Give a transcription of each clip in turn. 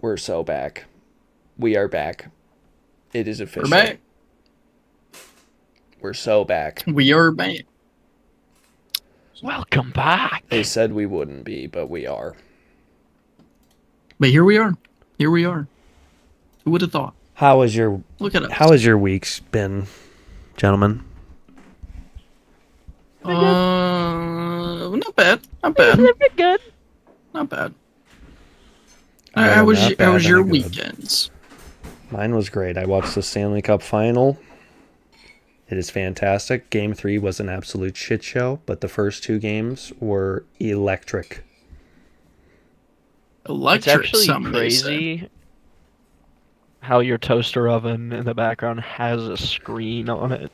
We're so back. We are back. It is official. We're back. We're so back. We are back. Welcome back. They said we wouldn't be, but we are. But here we are. Here we are. Who would have thought? How has your weeks been, gentlemen? Not bad. Not bad. Good. Not bad. No, How was not bad, your not good. weekends? Mine was great. I watched the Stanley Cup final. It is fantastic. Game 3 was an absolute shit show, but the first 2 games were electric. It's actually crazy how your toaster oven in the background has a screen on it.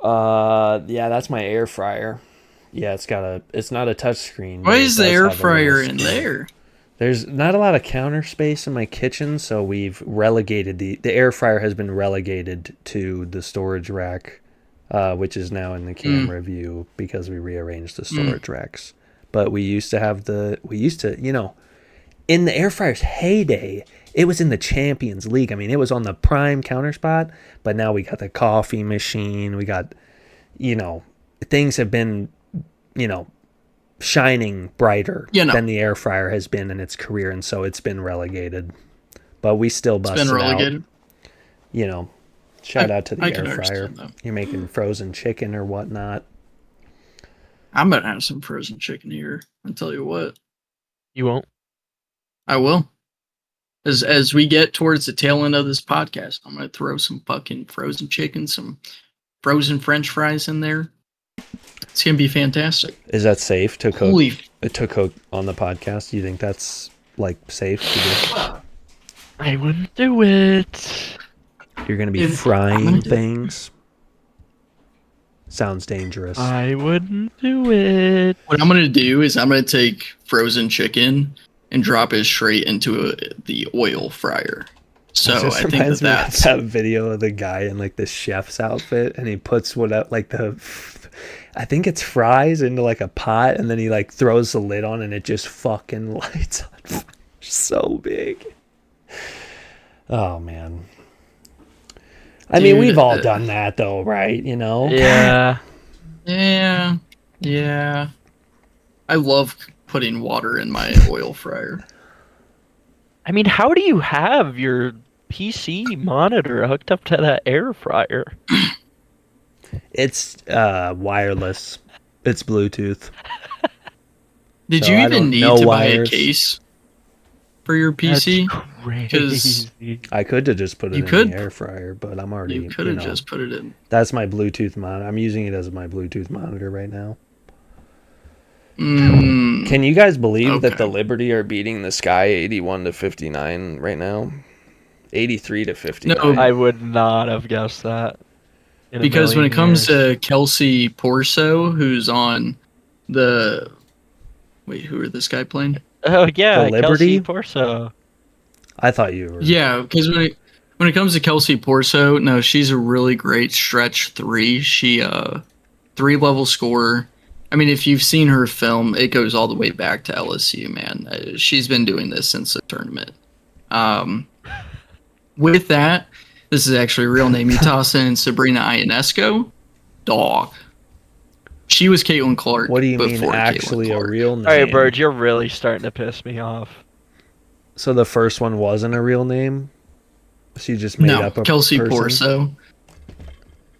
Yeah, that's my air fryer. Yeah, it's not a touch screen. Why is the air fryer in there? There's not a lot of counter space in my kitchen, so we've relegated the air fryer has been relegated to the storage rack, which is now in the camera view because we rearranged the storage racks. But we used to, in the air fryer's heyday, it was in the Champions League. I mean, it was on the prime counter spot, but now we got the coffee machine. We got, things have been, shining brighter than the air fryer has been in its career, and so it's been relegated. But we still busted out. Shout out to the air fryer. You're making frozen chicken or whatnot. I'm gonna have some frozen chicken here. I'll tell you what. You won't? I will. As we get towards the tail end of this podcast, I'm gonna throw some fucking frozen chicken, some frozen French fries in there. It's gonna be fantastic. Is that safe to cook? To cook on the podcast? Do you think that's safe to do? I wouldn't do it. You're gonna be frying things. Sounds dangerous. I wouldn't do it. What I'm gonna do is I'm gonna take frozen chicken and drop it straight into the oil fryer. So I think that's that video of the guy in the chef's outfit, and he puts I think it's fries into a pot, and then he throws the lid on, and it just fucking lights on fire. So big. Oh man. I mean, we've all done that though, right? Yeah. Yeah. I love putting water in my oil fryer. I mean, how do you have your PC monitor hooked up to that air fryer? It's wireless. It's Bluetooth. Did you even need to buy a case for your PC? Because I could have just put it in the air fryer, but I'm already. You could have just put it in. That's my Bluetooth monitor. I'm using it as my Bluetooth monitor right now. Can you guys believe that the Liberty are beating the Sky 81-59 right now? 83-59. No, I would not have guessed that. Because when it comes to Kelsey Porso, who's on the... Wait, who are this guy playing? Oh, yeah, the Liberty? Kelsey Porso. I thought you were... Yeah, because when it comes to Kelsey Porso, no, she's a really great stretch 3. She, 3-level scorer. I mean, if you've seen her film, it goes all the way back to LSU, man. She's been doing this since the tournament. With that, this is actually a real name. You toss in Sabrina Ionesco, dog. She was Caitlin Clark. What do you mean actually a real name? All right, Bird, you're really starting to piss me off. So the first one wasn't a real name? She just made up a Kelsey person? Porso.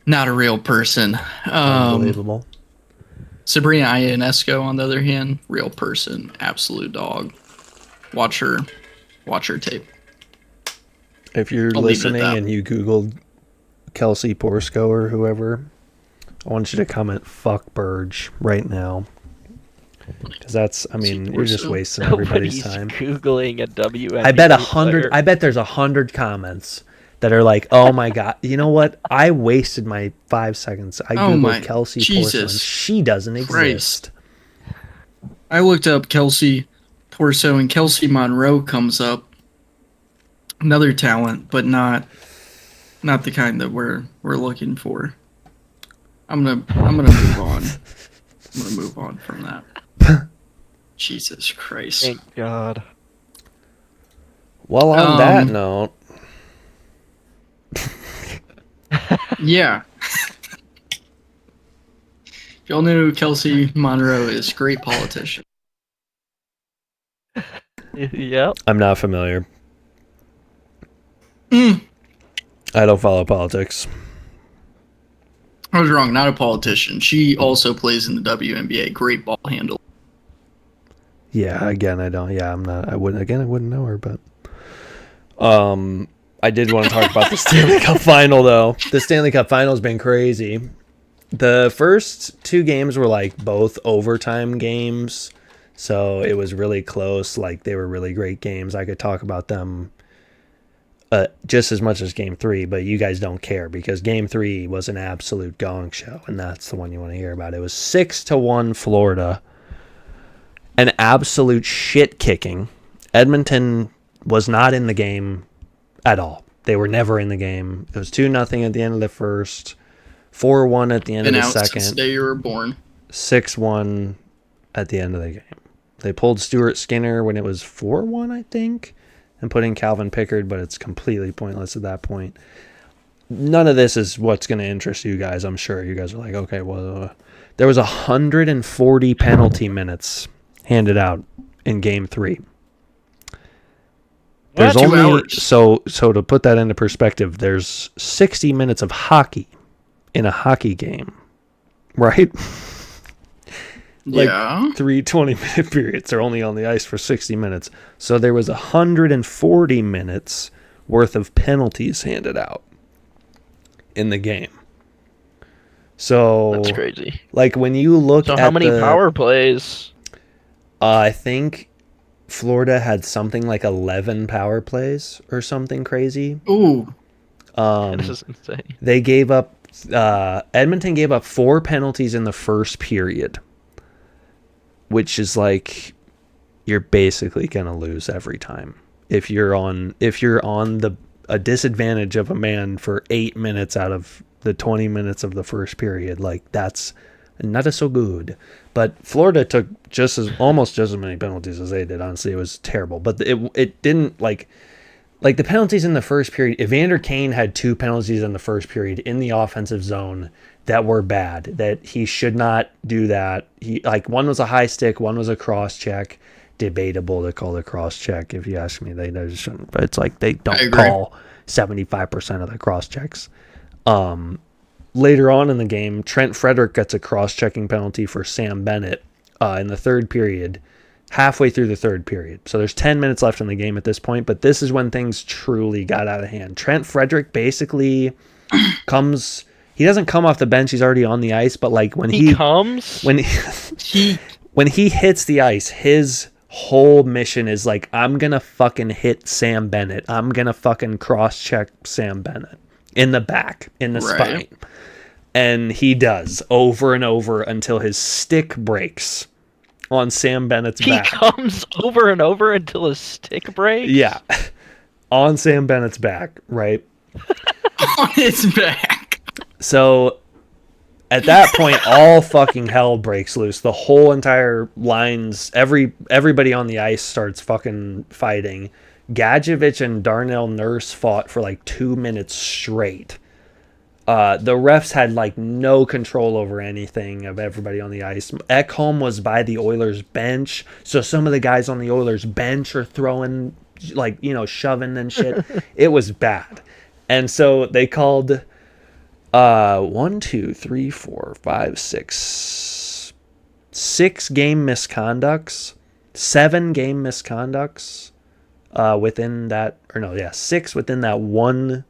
Not a real person. Unbelievable. Sabrina Ionesco, on the other hand, real person, absolute dog. Watch her tape. If you're listening and you Googled Kelsey Porsko or whoever, I want you to comment "fuck Burge" right now, because you're just wasting everybody's time. Googling a WNBA I bet 100. I bet there's 100 comments that are like, "Oh my god, you know what? I wasted my 5 seconds. I googled Kelsey Porso, and she doesn't exist." I looked up Kelsey Porso, and Kelsey Monroe comes up. Another talent, but not the kind that we're looking for. I'm gonna move on. I'm gonna move on from that. Jesus Christ! Thank God. Well, on that note, Yeah. If y'all know Kelsey Monroe is, great politician. Yep. I'm not familiar. Mm, I don't follow politics. I was wrong. Not a politician. She also plays in the WNBA. Great ball handle. Yeah, again, I don't. Yeah, I'm not. I wouldn't know her, but I did want to talk about the Stanley Cup final, though. The Stanley Cup final's been crazy. The first two games were like both overtime games, so it was really close. Like they were really great games. I could talk about them just as much as Game 3, but you guys don't care because Game 3 was an absolute gong show, and that's the one you want to hear about. It was 6-1 Florida. An absolute shit kicking. Edmonton was not in the game at all. They were never in the game. It was 2-0 at the end of the first, 4-1 at the end of the second. Since the day you were born. 6-1 at the end of the game. They pulled Stuart Skinner when it was 4-1, I think, and put in Calvin Pickard, but it's completely pointless at that point. None of this is what's going to interest you guys, I'm sure. You guys are like, okay, well, there was 140 penalty minutes handed out in Game 3. There's only 2 hours. so to put that into perspective, there's 60 minutes of hockey in a hockey game, right? Like Yeah. 3 20-minute periods are only on the ice for 60 minutes. So there was 140 minutes worth of penalties handed out in the game. So That's crazy. like when you look at how many power plays? I think Florida had something like 11 power plays or something crazy. Ooh. This is insane. They gave up Edmonton gave up 4 penalties in the first period, which is like you're basically going to lose every time. If you're on a disadvantage of a man for 8 minutes out of the 20 minutes of the first period, like that's not so good. But Florida took almost just as many penalties as they did. Honestly, it was terrible. But it didn't like the penalties in the first period. Evander Kane had 2 penalties in the first period in the offensive zone that were bad. That he should not do that. One was a high stick, one was a cross check. Debatable to call the cross check if you ask me. They just shouldn't. But it's like they don't call 75% of the cross checks. Later on in the game, Trent Frederick gets a cross-checking penalty for Sam Bennett in the third period, halfway through the third period. So there's 10 minutes left in the game at this point, but this is when things truly got out of hand. Trent Frederick basically he doesn't come off the bench, he's already on the ice, but like when he hits the ice, his whole mission is like, I'm going to fucking hit Sam Bennett. I'm going to fucking cross-check Sam Bennett in the back, in the spine. And he does over and over until his stick breaks on Sam Bennett's back. He comes over and over until his stick breaks? Yeah. On Sam Bennett's back, right? On his back. So at that point, all fucking hell breaks loose. The whole entire lines, everybody on the ice starts fucking fighting. Gadjevich and Darnell Nurse fought for like 2 minutes straight. The refs had like no control over anything of everybody on the ice. Ekholm was by the Oilers bench, so some of the guys on the Oilers bench are throwing, like, shoving and shit. It was bad. And so they called 1, 2, 3, 4, 5, 6 game misconducts, 7 game misconducts within that, 6 within that one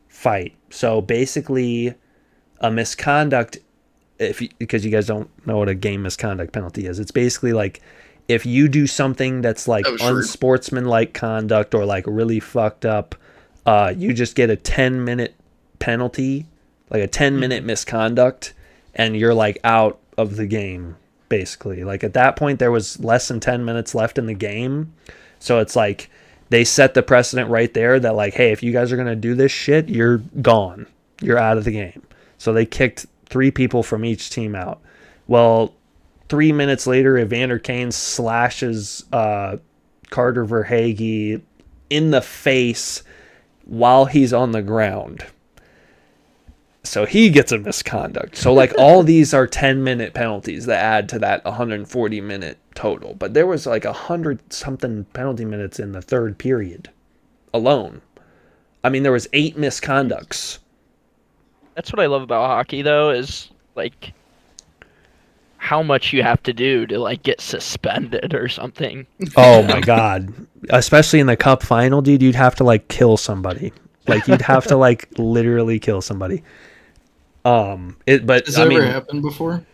fight. So basically a misconduct, because you guys don't know what a game misconduct penalty is, it's basically like if you do something that's like unsportsmanlike conduct or like really fucked up, you just get a 10-minute penalty, like a 10-minute misconduct, and you're like out of the game basically. Like at that point there was less than 10 minutes left in the game, so it's like they set the precedent right there that like, hey, if you guys are going to do this shit, you're gone. You're out of the game. So they kicked 3 people from each team out. Well, 3 minutes later, Evander Kane slashes Carter Verhaeghe in the face while he's on the ground. So he gets a misconduct. So like all these are 10-minute penalties that add to that 140-minute total. But there was like 100-something penalty minutes in the third period alone. I mean, there was 8 misconducts. That's what I love about hockey, though, is like how much you have to do to like get suspended or something. Oh my god. Especially in the cup final, dude, you'd have to like kill somebody. Like you'd have to like literally kill somebody. But Has that ever happened before?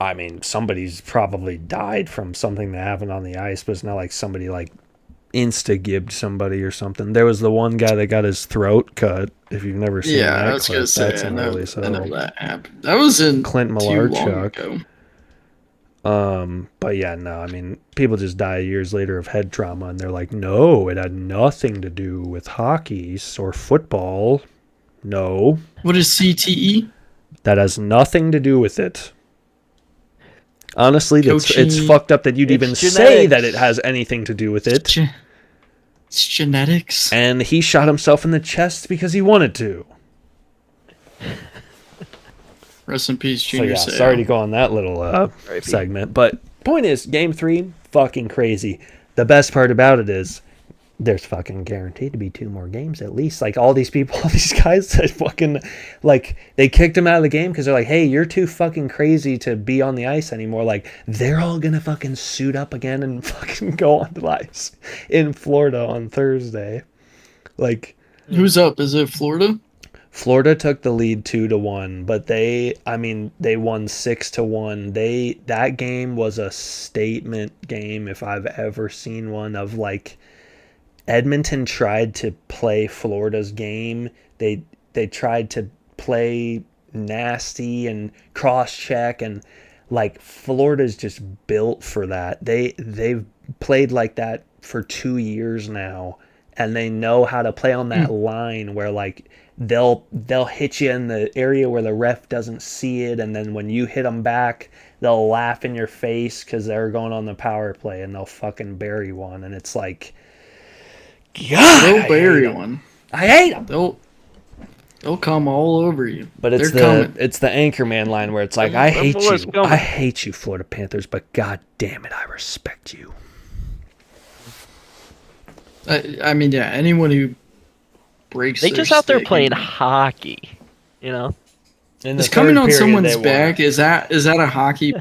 I mean, somebody's probably died from something that happened on the ice, but it's not like somebody like insta-gibbed somebody or something. There was the one guy that got his throat cut. If you've never seen that I was clip, gonna say, that's I know gnarly. So that happened. That was in Clint too long Malarchuk. ago. But yeah, no, I mean, people just die years later of head trauma, and they're like, no, it had nothing to do with hockey or football. No, What is CTE? that has nothing to do with it. Honestly, it's Coaching- fucked up that you'd even say that it has anything to do with it. It's genetics. And he shot himself in the chest because he wanted to. Rest in peace, So Junior yeah, Seau. sorry to go on that little segment. But point is, Game 3, fucking crazy. The best part about it is there's fucking guaranteed to be 2 more games at least. Like all these people, all these guys that fucking, like, they kicked him out of the game because they're like, hey, you're too fucking crazy to be on the ice anymore. Like, they're all gonna fucking suit up again and fucking go on the ice in Florida on Thursday. Like, Who's up? Is it Florida? Florida took the lead 2-1, but they won 6-1. That game was a statement game if I've ever seen one. Of like, Edmonton tried to play Florida's game. They tried to play nasty and cross check, and like Florida's just built for that. They've played like that for 2 years now, and they know how to play on that line where like they'll hit you in the area where the ref doesn't see it, and then when you hit them back, they'll laugh in your face because they're going on the power play and they'll fucking bury one, and it's like, God, They'll bury one. I hate them. They'll come all over you. But it's They're coming. the Anchorman line where it's like, I hate you. I hate you, Florida Panthers, but God damn it, I respect you. I mean, yeah, anyone who breaks They their just out there stick playing and- hockey, you know. In the Is coming third on period, someone's they won. back, is that a hockey?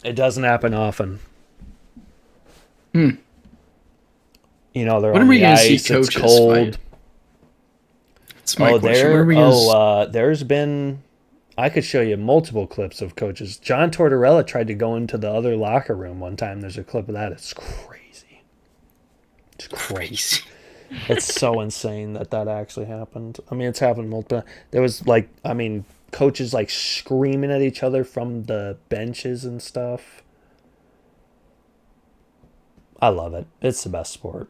It doesn't happen often. Hmm. You know, they're When on are we the gonna see ice, it's coaches cold. fight? That's my question. When are we There's been, I could show you multiple clips of coaches. John Tortorella tried to go into the other locker room one time. There's a clip of that. It's crazy. It's crazy. It's so insane that actually happened. I mean, it's happened multiple. There was like, I mean, coaches like screaming at each other from the benches and stuff. I love it. It's the best sport.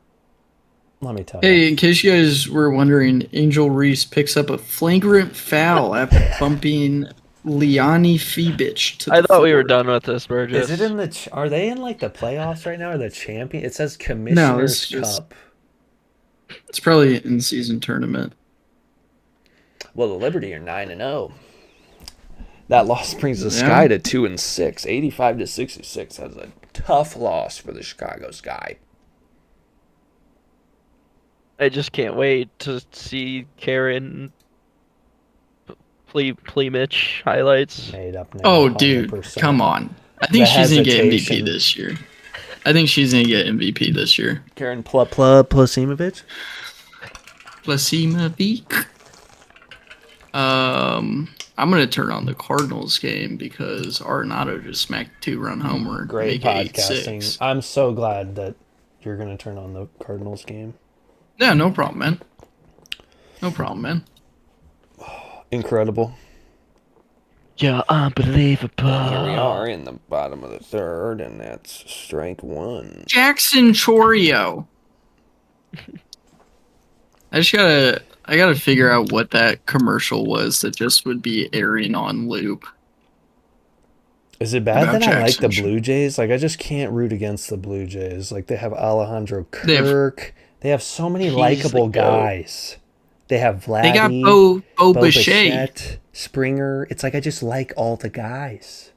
Let me tell you. Hey, in case you guys were wondering, Angel Reese picks up a flagrant foul after bumping Liani Fibic to the I thought we were floor. done with this, Burgess. Is it in the? Are they in like the playoffs right now or the champion? It says No, Commissioner's it's just- Cup. It's probably an in-season tournament. Well, the Liberty are 9-0. That loss brings the Yeah. Sky to 2-6, 85-66. That's a tough loss for the Chicago Sky. I just can't wait to see Karen Plemich highlights. Made up. Name, Oh, dude, 100%. come on. I think The she's going to get hesitation. MVP this year. I think she's going to get MVP this year. Karen Plasimovic. Plasimovic. I'm going to turn on the Cardinals game because Arenado just smacked 2-run homer. Great make it podcasting. 8-6. I'm so glad that you're going to turn on the Cardinals game. Yeah, no problem, man. No problem, man. Incredible. Yeah, unbelievable. Here we are in the bottom of the third, and that's strike one. Jackson Chorio. I gotta figure out what that commercial was that just would be airing on loop. Is it bad about that I like the Jackson. Blue Jays? Like, I just can't root against the Blue Jays. Like, they have Alejandro They have Kirk. They have so many He's the likable goat. guys. They have they got Vladdy, Bo Bo Bichette. Bichette, Springer. It's like I just like all the guys.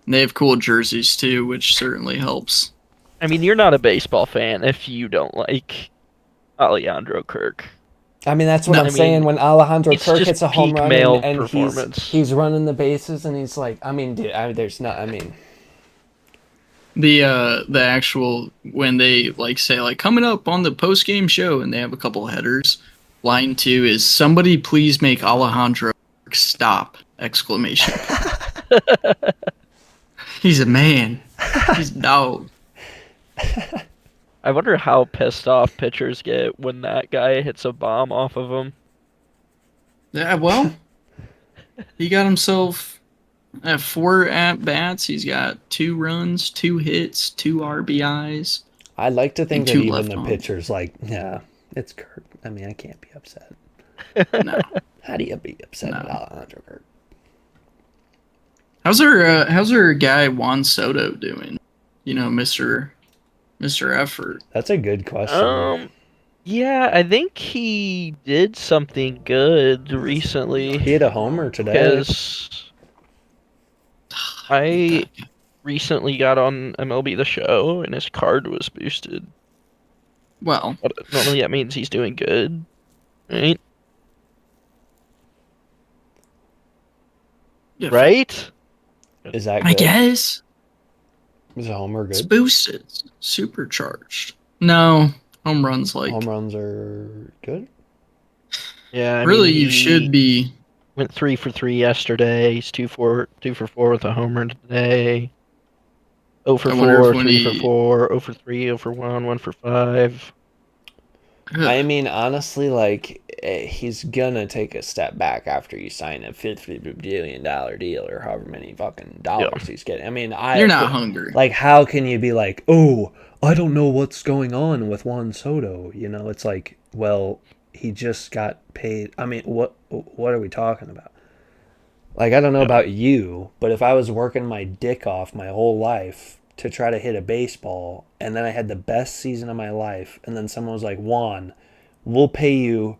They have cool jerseys too, which certainly helps. I mean, you're not a baseball fan if you don't like Alejandro Kirk. I mean, that's what No, I'm I saying. mean, When Alejandro it's Kirk just hits a home peak run male and performance. he's running the bases and he's like, I mean, dude, there's not. I mean, the actual when they like say like coming up on the post game show and they have a couple headers. Line 2 is somebody please make Alejandro stop! Exclamation. He's a man. He's a dog. I wonder how pissed off pitchers get when that guy hits a bomb off of them. Yeah, well, he got himself at 4 at bats. He's got 2 runs, 2 hits, 2 RBIs, I'd like to think and that 2 even left the on. pitcher's like, yeah, it's Kirk. I mean, I can't be upset. No, How do you be upset at no. Alejandro Kirk? How's our guy Juan Soto doing? You know, Mr. Effort. That's a good question. Yeah, I think he did something good He recently hit a homer today. because I recently got on MLB The Show and his card was boosted. Well, But normally that means he's doing good, right? yeah, Right? Is that I good? guess Is a homer it's good? boosted, supercharged. No, home runs like Home runs are good. Yeah, I really mean, you he should be. went 3 for 3 yesterday. He's 2 for 4 with a home run today. 0 for I wonder if 4, when 3 for he. 4, 0 for 3, 0 for 1, 1 for 5. I mean, honestly, like he's gonna take a step back after you sign a $50 billion deal or however many fucking dollars Yeah. he's getting. I mean, You're not hungry. like, how can you be like, oh, I don't know what's going on with Juan Soto? You know, it's like, well, he just got paid. I mean, what are we talking about? Like, I don't know Yeah. about you, but if I was working my dick off my whole life to try to hit a baseball, and then I had the best season of my life, and then someone was like, Juan, we'll pay you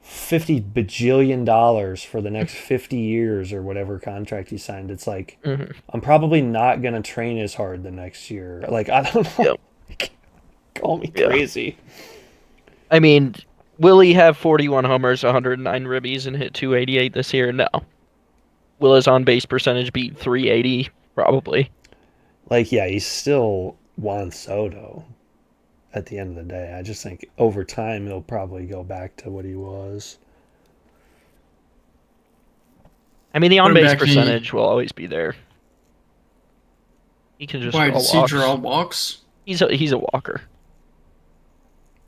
$50 bajillion for the next 50 years or whatever contract he signed. It's like, Mhm. I'm probably not going to train as hard the next year. Like, I don't know. Yep. Call me Yeah. crazy. I mean, will he have 41 homers, 109 ribbies, and hit 288 this year? No. Will his on base percentage be 380? Probably. Like, yeah, he's still Juan Soto at the end of the day. I just think over time he'll probably go back to what he was. I mean, the Put on him base back in. percentage will always be there. He can just Why draw does he walks. draw walks? He's a walker.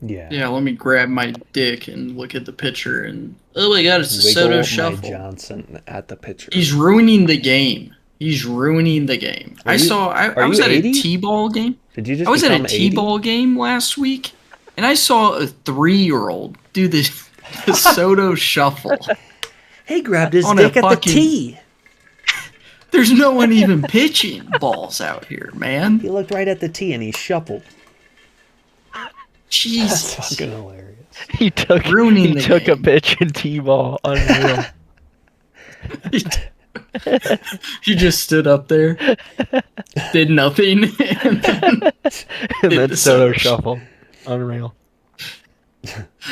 Yeah. Yeah, let me grab my dick and look at the picture and oh my god, it's a Wiggle Soto my shuffle. Johnson at the pitcher. He's ruining the game. He's ruining the game. Are I you- saw. are I was you at 80? a T-ball game. Did you just I was at a become 80? T-ball game last week, and I saw a 3-year-old do the Soto shuffle. He grabbed his On a dick at the fucking- tee. There's no one even pitching balls out here, man. He looked right at the tee and he shuffled. That's Jesus. fucking hilarious. He took Ruining the a game. pitch in T-ball. Unreal. He just stood up there, did nothing, and then And Did then the Soto Soto shuffle. Unreal.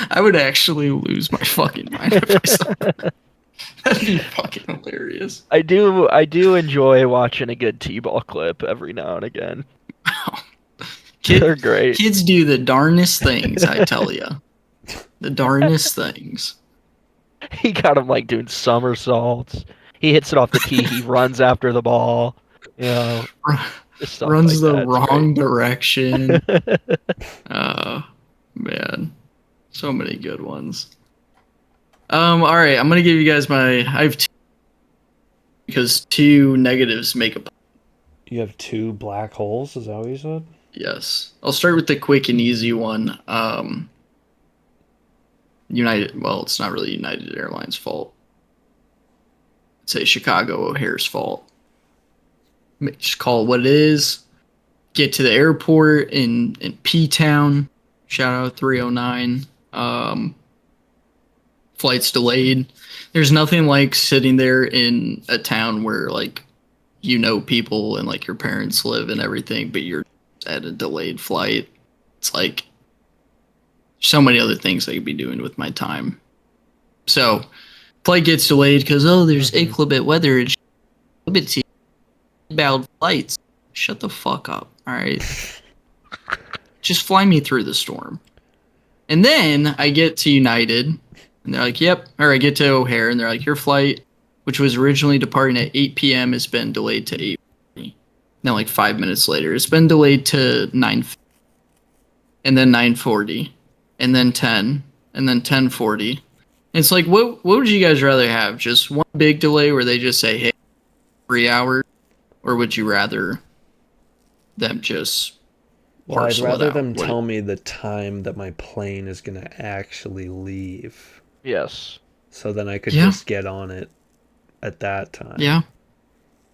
I would actually lose my fucking mind if I saw that. That'd be fucking hilarious. I do enjoy watching a good T-ball clip every now and again. They're great. Kids do the darnest things, I tell you. The darnest things. He got him like doing somersaults. He hits it off the tee. He runs after the ball. You know, just stuff Runs like the that. It's wrong direction. great. Oh, man. So many good ones. All right, I'm going to give you guys I have two, because 2 negatives make a... You have 2 black holes, is that what you said? Yes. I'll start with the quick and easy one. United, well, it's not really United Airlines' fault. I'd say Chicago O'Hare's fault. Just call it what it is. Get to the airport in P-Town. Shout out 309. Flight's delayed. There's nothing like sitting there in a town where like people and like your parents live and everything, but you're at a delayed flight. It's like so many other things I could be doing with my time. So flight gets delayed because there's inclement weather and about flights. Shut the fuck up. All right. Just fly me through the storm. And then I get to United and they're like, yep. Or I get to O'Hare and they're like, your flight, which was originally departing at 8 p.m. has been delayed to 8:40. Then like 5 minutes later, it's been delayed to 9:50. And then 9:40. And then 10. And then 10:40. It's like, what would you guys rather have? Just one big delay where they just say, hey, 3 hours? Or would you rather them just Well, I'd rather them What- tell me the time that my plane is going to actually leave. Yes. So then I could Yeah. just get on it at that time. Yeah.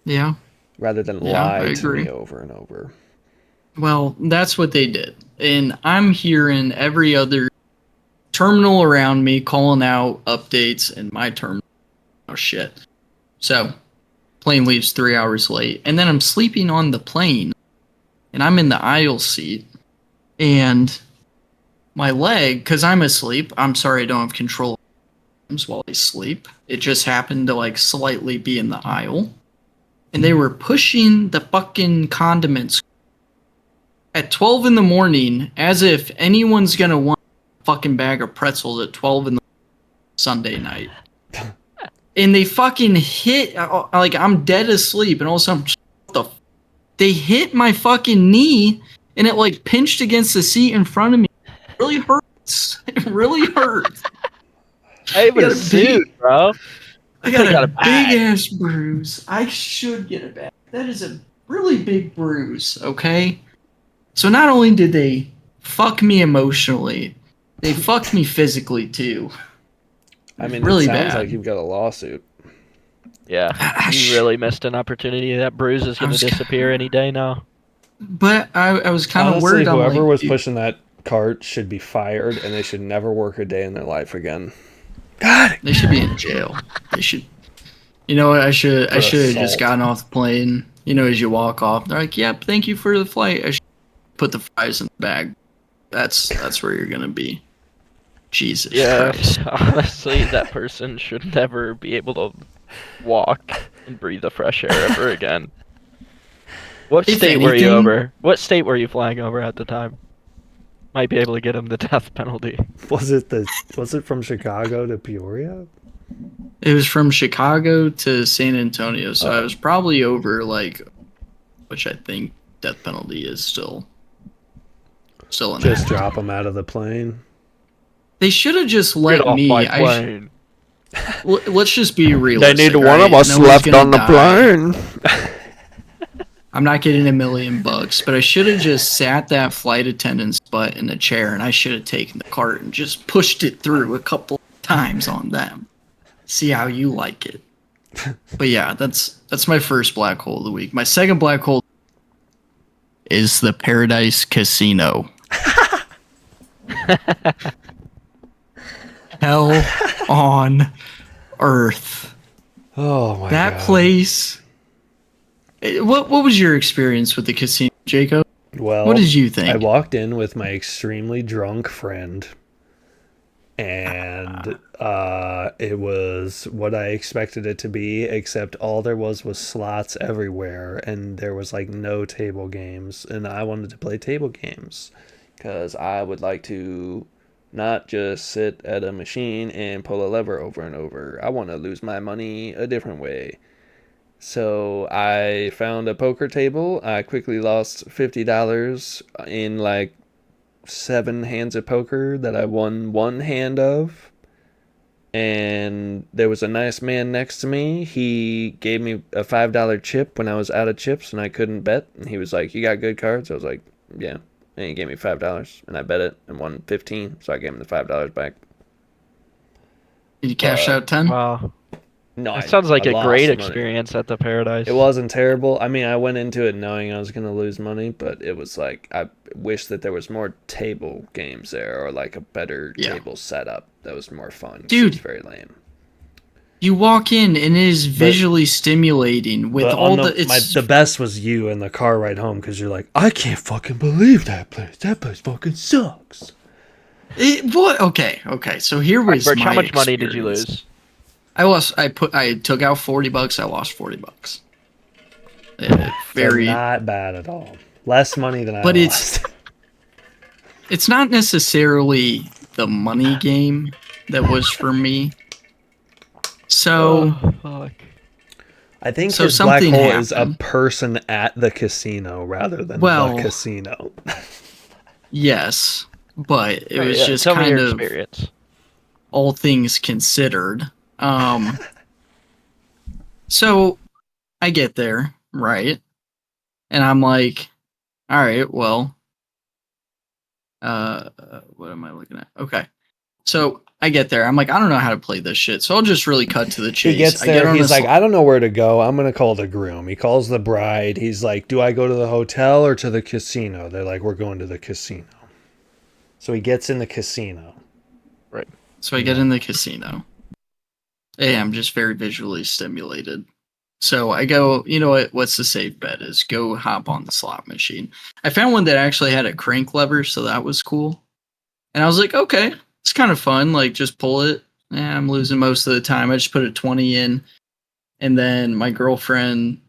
Yeah. Rather than Yeah, I lie to agree. me over and over. Well, that's what they did. And I'm hearing every other terminal around me calling out updates in my terminal. Oh, shit. So, plane leaves 3 hours late. And then I'm sleeping on the plane. And I'm in the aisle seat. And my leg, because I'm asleep, I'm sorry I don't have control while I sleep. It just happened to like slightly be in the aisle. And they were pushing the fucking condiments at 12 in the morning as if anyone's gonna want a fucking bag of pretzels at 12 in the Sunday night. And they fucking hit, like I'm dead asleep and all of a sudden, they hit my fucking knee and it like pinched against the seat in front of me. It really hurts. It really hurts. I even sued, bro. I got got a a big bag. ass bruise. I should get a bag. That is a really big bruise, okay? So not only did they fuck me emotionally, they fucked me physically too. I mean, Really it sounds bad. like you've got a lawsuit. Yeah. You really missed an opportunity. That bruise is going to disappear any day now. But I was kind of Honestly, worried. I'm whoever like, was dude, pushing that cart should be fired and they should never work a day in their life again. God, they should be in jail. They should. You know what? I should have just assault. gotten off the plane. You know, as you walk off, they're like, "Yep, thank you for the flight." I should put the fries in the bag. That's where you're gonna be. Jesus Yeah, Christ. honestly, that person should never be able to walk and breathe the fresh air ever again. What If state were you anything- over? What state were you flying over at the time? Might be able to get him the death penalty. was it from Chicago to Peoria? It was from Chicago to San Antonio, so I was probably over like, which I think death penalty is still in Just there. drop them out of the plane. They should have just Get let off me. my plane. Let's just be realistic. one of right? us No one's left gonna on the die. plane. I'm not getting $1,000,000, but I should have just sat that flight attendant's butt in a chair, and I should have taken the cart and just pushed it through a couple times on them. See how you like it. But yeah, that's my first black hole of the week. My second black hole is the Paradise Casino. Hell on earth. Oh my That god. place. What was your experience with the casino, Jacob? Well, What did you think? I walked in with my extremely drunk friend, and it was what I expected it to be, except all there was slots everywhere, and there was like no table games, and I wanted to play table games because I would like to not just sit at a machine and pull a lever over and over. I want to lose my money a different way. So I found a poker table. I quickly lost $50 in like 7 hands of poker that I won 1 hand of. And there was a nice man next to me. He gave me a $5 chip when I was out of chips and I couldn't bet. And he was like, "You got good cards?" I was like, "Yeah." And he gave me $5 and I bet it and won 15. So I gave him the $5 back. Did you cash out 10? Wow. No, It sounds like I a lost great money. experience at the Paradise. It wasn't terrible. I mean, I went into it knowing I was going to lose money, but it was like I wish that there was more table games there or like a better Yeah. table setup that was more fun. 'Cause Dude. it's very lame. You walk in and it is visually stimulating with But all on it's the best was you in the car ride home because you're like, I can't fucking believe that place. That place fucking sucks. what okay. So here was Birch, my how much money did you experience. lose? I took out $40, I lost $40. Very So not bad at all. Less money than I but lost. it's not necessarily the money game that was for me. So Fuck. I think So his black something hole is a happened. person at the casino rather than Well- the casino. yes, but it Right, was yeah, just tell me kind your of experience. all things considered. So I get there, right? And I'm like, all right, well, what am I looking at? Okay. So I get there. I'm like, I don't know how to play this shit. So I'll just really cut to the chase. He gets I get there. on He's a like, I don't know where to go. I'm going to call the groom. He calls the bride. He's like, do I go to the hotel or to the casino? They're like, we're going to the casino. So he gets in the casino. Right. So I get in the casino. Hey, I'm just very visually stimulated. So I go, you know what? What's the safe bet is go hop on the slot machine. I found one that actually had a crank lever, so that was cool. And I was like, okay, it's kind of fun. Like, just pull it. I'm losing most of the time. I just put a 20 in. And then my girlfriend,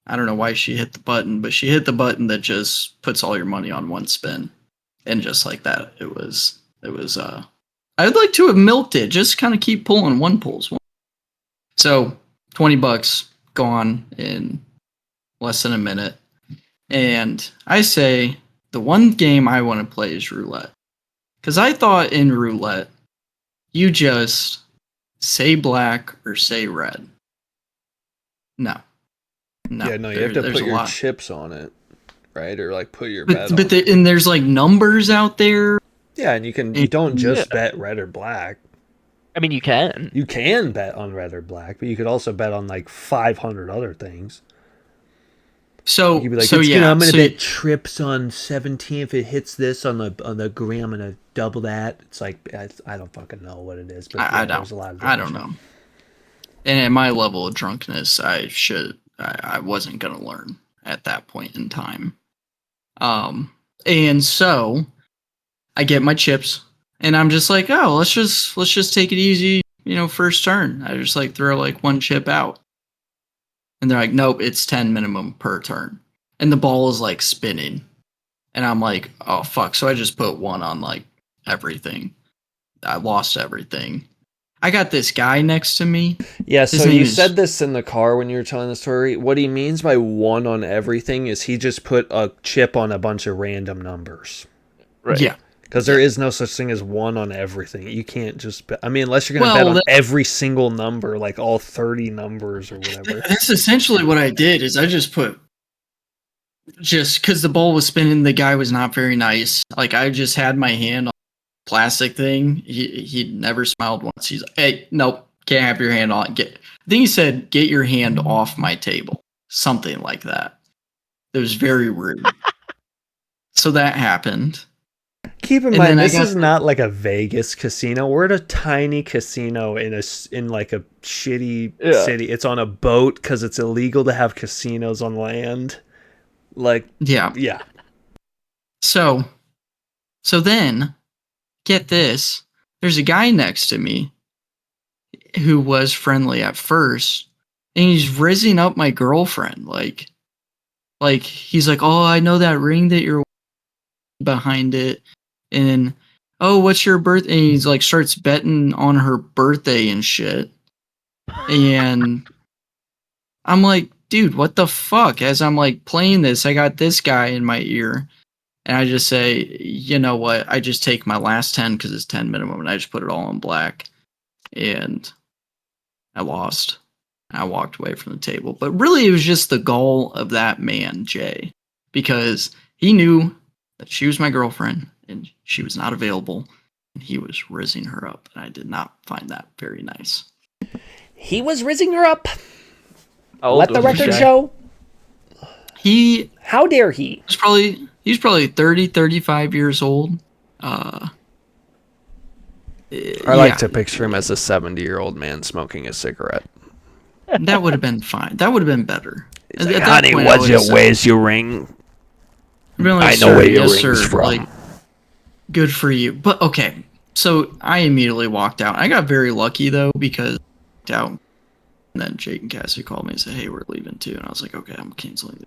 I don't know why she hit the button, but she hit the button that just puts all your money on one spin. And just like that, it was, I'd like to have milked it. Just kind of keep pulling. One pulls. So $20 gone in less than a minute. And I say the one game I want to play is roulette. Because I thought in roulette, you just say black or say red. No. Yeah, no, you have to put your chips on it, right? Or like put your bet on it. And there's like numbers out there. Yeah, and you don't just bet red or black. I mean, you can. You can bet on red or black, but you could also bet on like 500 other things. So you could be like, I'm gonna bet trips on 17. If it hits this on the green, I'm gonna double that. It's like I don't fucking know what it is, but I don't. There's a lot of I don't know. And at my level of drunkenness, I wasn't gonna learn at that point in time. And so I get my chips. And I'm just like, oh, let's just take it easy, first turn. I just like throw like one chip out. And they're like, nope, it's 10 minimum per turn. And the ball is like spinning. And I'm like, oh fuck. So I just put one on like everything. I lost everything. I got this guy next to me. Yeah, so you said this in the car when you were telling the story. What he means by one on everything is he just put a chip on a bunch of random numbers. Right. Yeah. Because there is no such thing as one on everything. You can't just bet. I mean, unless you're going to bet on every single number, like all 30 numbers or whatever. That's essentially what I did is I just put, just because the ball was spinning, the guy was not very nice. Like, I just had my hand on the plastic thing. He never smiled once. He's like, hey, nope, can't have your hand on. I think he said, get your hand off my table. Something like that. It was very rude. So that happened. Keep in mind, this is not like a Vegas casino. We're at a tiny casino in like a shitty city. It's on a boat because it's illegal to have casinos on land. Like, yeah. So then, get this. There's a guy next to me who was friendly at first, and he's rizzing up my girlfriend. Like he's like, oh, I know that ring that you're behind it. And, oh, what's your birthday? And he's like, starts betting on her birthday and shit. And I'm like, dude, what the fuck? As I'm like playing this, I got this guy in my ear. And I just say, you know what? I just take my last 10 because it's 10 minimum. And I just put it all in black. And I lost. I walked away from the table. But really, it was just the gall of that man, Jay. Because he knew that she was my girlfriend. And she was not available, and he was rizzing her up, and I did not find that very nice. He was rizzing her up. How old Let the was record this guy? show. He How dare he? he's probably 30, 35 years old. I Yeah, like to picture him as a 70-year-old man smoking a cigarette. that would have been fine. That would have been better. He's like, honey, where's your ring? I know where your ring's from. Like, good for you. But okay, so I immediately walked out. I got very lucky though because I walked out, and then Jake and Cassie called me and said, "Hey, we're leaving too," and I was like, "Okay, I'm canceling."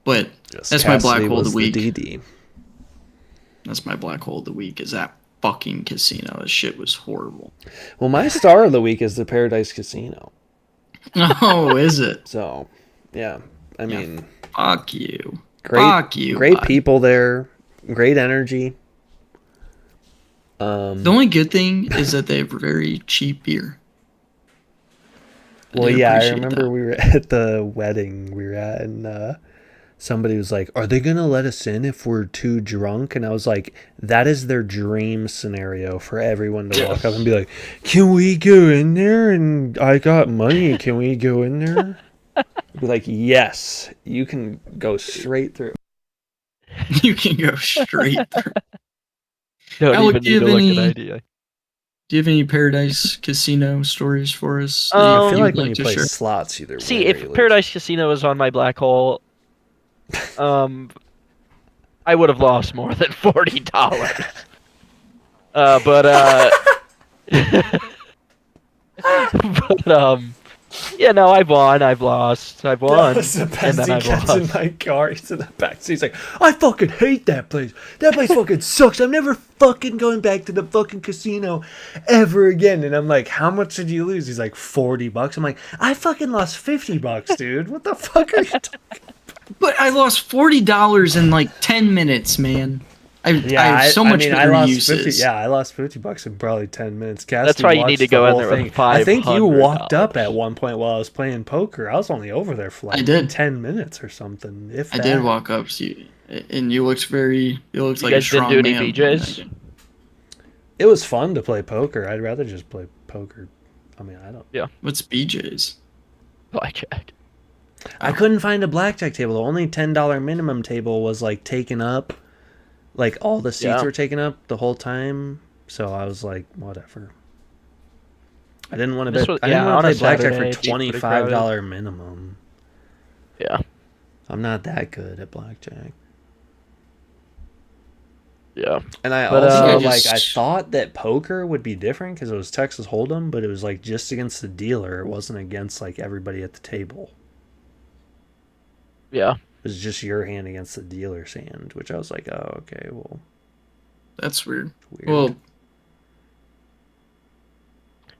But Yes, that's my black Cassidy hole of was the week. DD. That's my black hole of the week. Is that fucking casino? This shit was horrible. Well, my star of the week is the Paradise Casino. Oh, is it? So, yeah. I mean, Fuck you. great, Fuck you. great bud. people there. Great energy. The only good thing is that they have very cheap beer. Well, do yeah, I appreciate remember that. we were at the wedding we were at, and somebody was like, "Are they gonna let us in if we're too drunk?" And I was like, "That is their dream scenario for everyone to walk up and be like, can we go in there? And I got money. Can we go in there?" I'd be like, "Yes, you can go straight through." You can go straight through. Don't Alec, even do you need to have look any- at idea. Do you have any Paradise Casino stories for us? that I feel you'd like when you to play share? slots, either See, win or you if lose. Paradise Casino was on my black hole, I would have lost more than $40. But yeah, no, I've won, I've lost, I've won, That was the and best. then He I've gets lost. in my car. He's in the back seat. He's like, "I fucking hate that place. That place fucking sucks. I'm never fucking going back to the fucking casino ever again." And I'm like, "How much did you lose?" He's like, $40. I'm like, "I fucking lost $50, dude. What the fuck are you talking?" But I lost $40 in like 10 minutes, man. I have so much better lost uses. 50. Yeah, I lost $50 in probably 10 minutes. That's why you need to go in there with I think you walked $500. up at one point while I was playing poker. I was only over there for like I did. 10 minutes or something. If I that. did walk up to you, and you looked very. You looked You like a guys didn't strong do any man. BJs? It was fun to play poker. I'd rather just play poker. I mean, I don't. What's BJ's? Blackjack. I couldn't find a blackjack table. The only $10 minimum table was like taken up. Like all the seats Yeah. were taken up the whole time. So I was like, whatever. I didn't want to This bet. was- I didn't yeah, want on to a play blackjack Saturday, for it'd be pretty $25 minimum. Yeah. I'm not that good at blackjack. Yeah. And I But, also I I just- thought that poker would be different because it was Texas Hold'em, but it was like just against the dealer. It wasn't against like everybody at the table. Yeah. It was just your hand against the dealer's hand, which I was like, oh, okay, well, That's weird. weird. Well,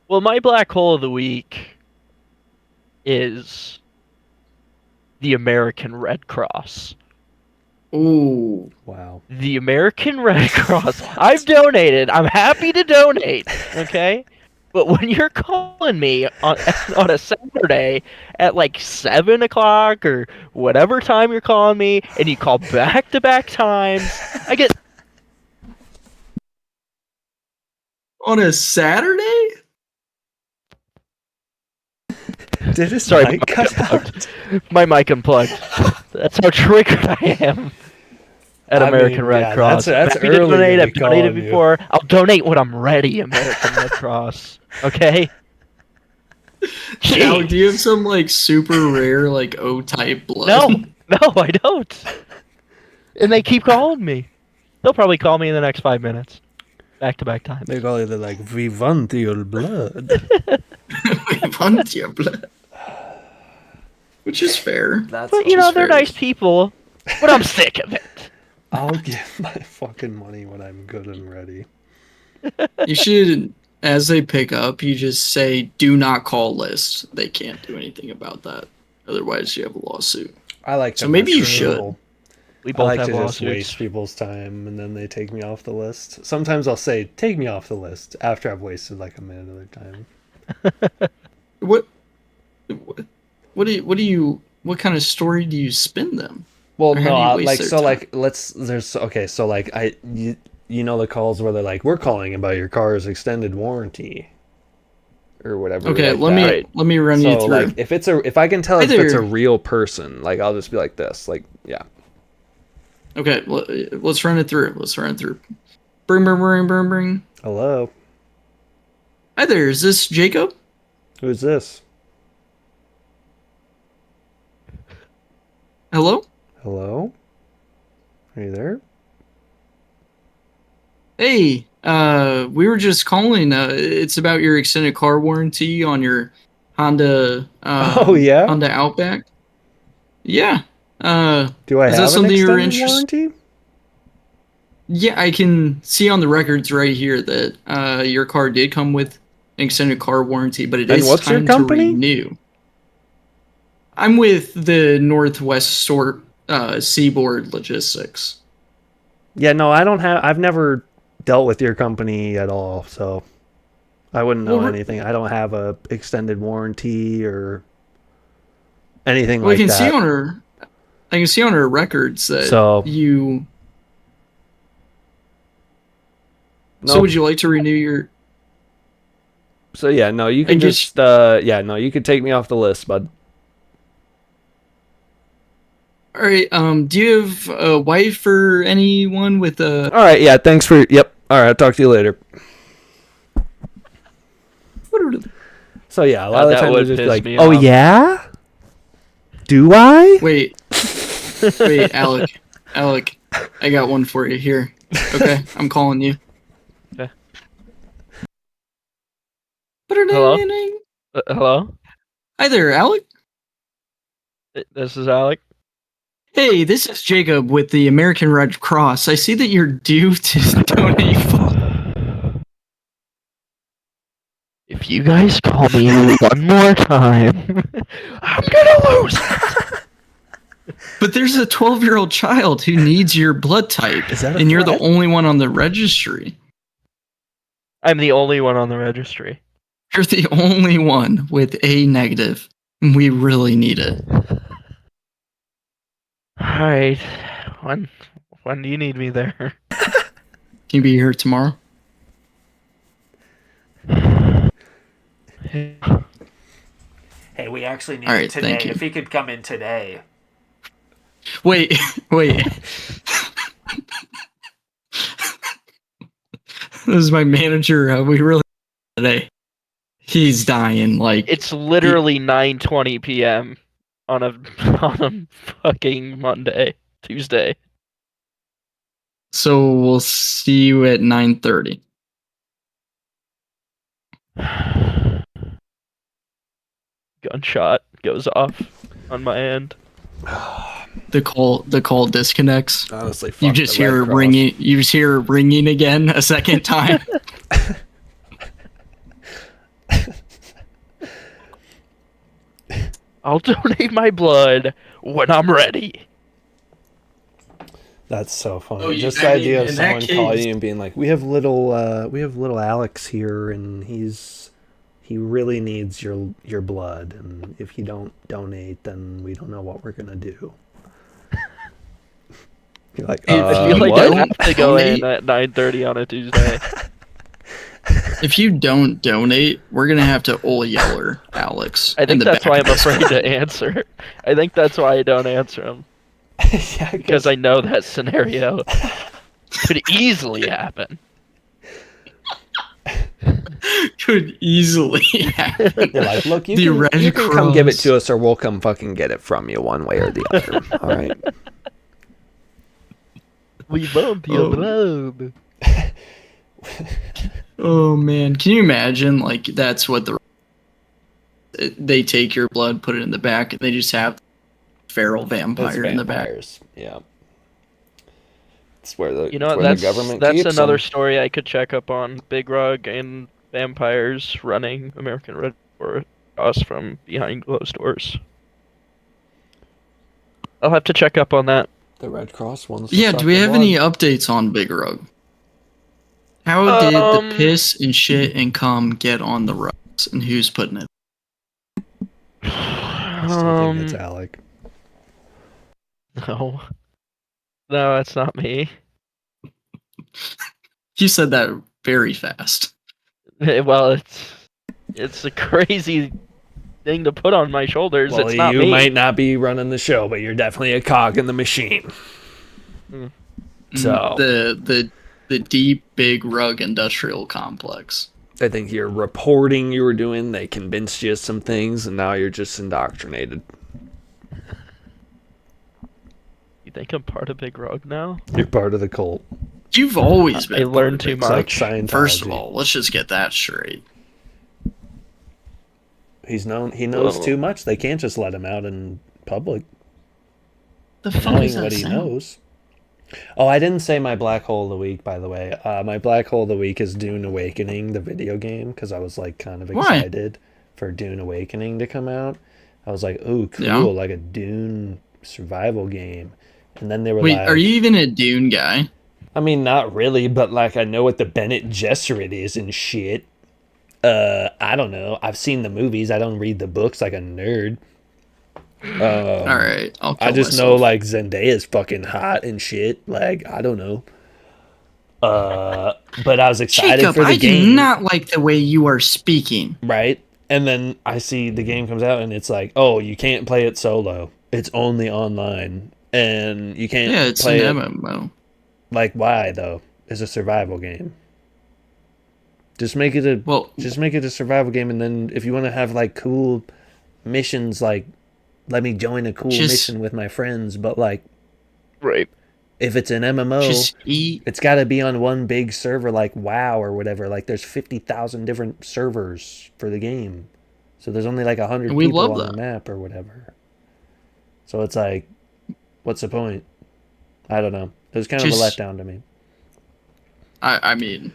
Well, my black hole of the week is the American Red Cross. ooh, Wow. The American Red Cross. I've donated. I'm happy to donate. Okay? But when you're calling me on a Saturday at like 7 o'clock or whatever time you're calling me, and you call back-to-back times, I get... on a Saturday? Did his Sorry, mic cut out? my mic unplugged. That's how triggered I am at I American mean, Red yeah, Cross. that's Happy to early to donate. be I've donated calling you. before. I'll donate when I'm ready, American Red Cross. Okay? Alec, Jeez. do you have some like super rare like O-type blood? No, I don't. And they keep calling me. They'll probably call me in the next 5 minutes. Back-to-back time. They call it like, we want your blood. We want your blood. Which is fair. That's But, you know, they're fair. nice people. But I'm sick of it. I'll give my fucking money when I'm good and ready. You should, as they pick up, you just say, "Do not call list." They can't do anything about that. Otherwise, you have a lawsuit. I like So to maybe you mess with should. people. We I both like have to just lawsuits. waste people's time and then they take me off the list. Sometimes I'll say, take me off the list after I've wasted like a minute of their time. What kind of story do you spin them? Well, Or how no, do you waste like, their so time? like, so like, you know the calls where they're like, we're calling about your car's extended warranty. or whatever. Okay, like let that. me run you So through. like if I can tell if it's a Either- real person, like I'll just be like this, like yeah. Okay, let's run it through. Let's run it through. Bring, bring, bring, bring, bring. Hello, Hi there, is this Jacob? who's this? Hello? Hello, are you there? Hey, we were just calling. It's about your extended car warranty on your Honda, Oh yeah. Honda Outback. Yeah. Do I Is that have an something you were extended interested? warranty? Yeah, I can see on the records right here that your car did come with an extended car warranty, but it And is what's your time to company? renew. I'm with the Northwest Seaboard Logistics. Yeah, no, I don't have. I've never dealt with your company at all, so I wouldn't know Well, anything. I don't have a extended warranty or anything well, like that. I can see on her records that So you. So nope. would you like to renew your? So yeah, no, you I can guess. just yeah, no, you can take me off the list, bud. All right. Do you have a wife or anyone with a? All right, yeah, thanks for yep. All right, I'll talk to you later. So yeah, a lot of the that times would I'll just be piss like, me "Oh off. yeah? Do I?" Wait, wait, Alec, Alec, I got one for you here. Okay, I'm calling you. Okay. Hello? Hello? Hi there, Alec. This is Alec. Hey, this is Jacob with the American Red Cross. I see that you're due to donate. If you guys call me one more time, I'm gonna lose. But there's a 12-year-old child who needs your blood type, Is that a and you're the threat? only one on the registry. I'm the only one on the registry. You're the only one with A negative. And we really need it. Alright. When do you need me there? Can you be here tomorrow? Hey, we actually need All it right, today. thank you. If he could come in today. Wait, wait. This is my manager. We really today. He's dying. Like It's literally 9:20 p.m. on a on a fucking Tuesday. so. We'll see you at 9:30. Gunshot goes off on my end. The call disconnects. Honestly, fuck You just the Red hear Cross. ringing. You just hear ringing again a second time. I'll donate my blood when I'm ready. That's so funny. Oh, Just I the mean, idea of in that someone calling case- you and being like, we have little Alex here, and he really needs your blood, and if you don't donate, then we don't know what we're gonna do." You're like, I feel like what? I have to go Donate? in at 9:30 on a Tuesday. If you don't donate, we're gonna have to Yeller Alex. I in think the that's back why of I'm this afraid car. to answer. I think that's why I don't answer them. yeah, Because I know that scenario could easily happen. Could easily happen. You're like, look, The Red you can come give it Cross. to us, or we'll come fucking get it from you, one way or the other. All right. We bump your Oh. blood. Oh man, can you imagine? Like that's what they take your blood, put it in the back, and they just have feral It's vampire in the back. vampires. Yeah. It's where the You know, the government that's keeps another them. story I could check up on. Big Rug and vampires running American Red Cross from behind closed doors. I'll have to check up on that. The Red Cross ones. Yeah, do we have any updates on Big Rug? How did the piss and shit and cum get on the rugs, and who's putting it? I still think it's Alec. No. No, that's not me. You said that very fast. Well, it's It's a crazy thing to put on my shoulders. Well, it's not you me. might not be running the show, but you're definitely a cog in the machine. So The deep, big rug industrial complex. I think your reporting you were doing, they convinced you of some things, and now you're just indoctrinated. You think I'm part of Big Rug now? You're part of the cult. You've always been. I learned too It's like much. Scientology. First of all, let's just get that straight. He knows Whoa. too much. They can't just let him out in public The fuck knowing is that what he sound? knows. Oh, I didn't say my black hole of the week, by the way. My black hole of the week is Dune Awakening, the video game, because I was like kind of Why? excited for Dune Awakening to come out. I was like, "Ooh, cool! Yeah. Like a Dune survival game." And then they were Wait, like, are you even a Dune guy? I mean, not really, but like I know what the Bene Gesserit is and shit. I don't know. I've seen the movies. I don't read the books like a nerd. All right, I'll kill I just myself. know like Zendaya's fucking hot and shit. Like I don't know. But I was excited Jacob, for the I game, do not like the way you are speaking. right? And then I see the game comes out and it's like, oh, you can't play it solo. It's only online, and you can't Yeah, it's play an it. MMO. Like why though? It's a survival game. Just make it a survival game, and then if you want to have like cool missions, like let me join a cool Just- mission with my friends. But like, Right. if it's an MMO, just eat. it's got to be on one big server, like WoW or whatever. Like there's 50,000 different servers for the game, so there's only like 100 And we people love on that. the map or whatever. So it's like, what's the point? I don't know. It was kind of a Just- letdown to me. I mean,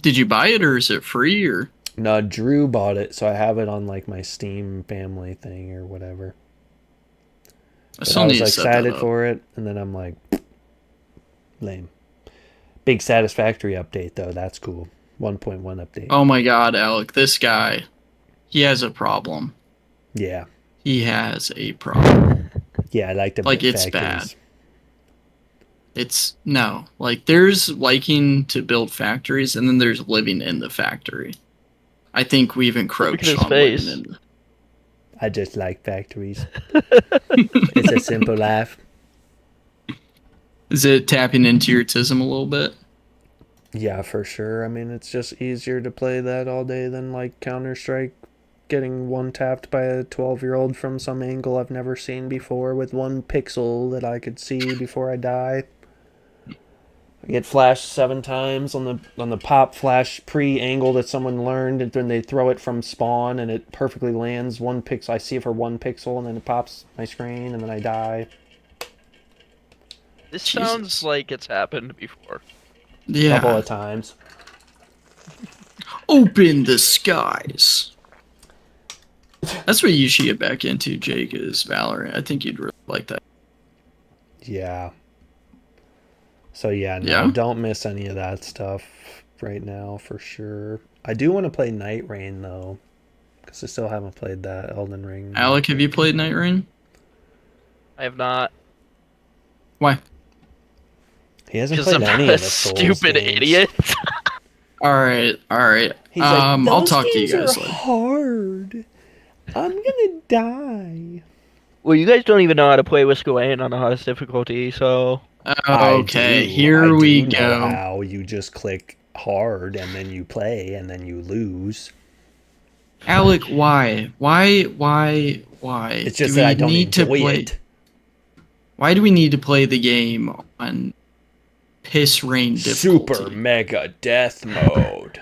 did you buy it or is it free or? No, Drew bought it, so I have it on like my Steam family thing or whatever. I But still I need was to set that excited up. for it, and then I'm like, lame. Big Satisfactory update though. That's cool. 1.1 update. Oh my God, Alec, this guy, he has a problem. Yeah, He has a problem. yeah. I like to Like, build it's factories. It's no, like there's liking to build factories, and then there's living in the factory. I think we've encroached his on face. living in. I just like factories. It's a simple life. Is it tapping into your tism a little bit? Yeah, for sure. I mean, it's just easier to play that all day than like Counter Strike, getting one tapped by a 12-year-old from some angle I've never seen before with one pixel that I could see before I die. I get flashed 7 times on the pop flash pre-angle that someone learned, and then they throw it from spawn and it perfectly lands 1 pixel. I see it for 1 pixel and then it pops my screen and then I die. This Jesus. sounds like it's happened before. Yeah. Couple of times. Open the skies. That's what you should get back into, Jake, is Valorant. I think you'd really like that. Yeah. So yeah, no, Yeah? don't miss any of that stuff right now for sure. I do want to play Night Rain though, because I still haven't played that Elden Ring. Alec, have you played Night Rain? I have not. Why? He hasn't Because played I'm any not of a the Souls stupid games. idiot. All right. He's like, I'll "Those talk to you games guys are later. hard. I'm gonna die." Well, you guys don't even know how to play with Gawain on the hardest difficulty, so Okay, I here we do know go. how you just click hard and then you play and then you lose. Alec, why? It's just do that we I don't need to enjoy play? it. Why do we need to play the game on piss rain difficulty? Super mega death mode.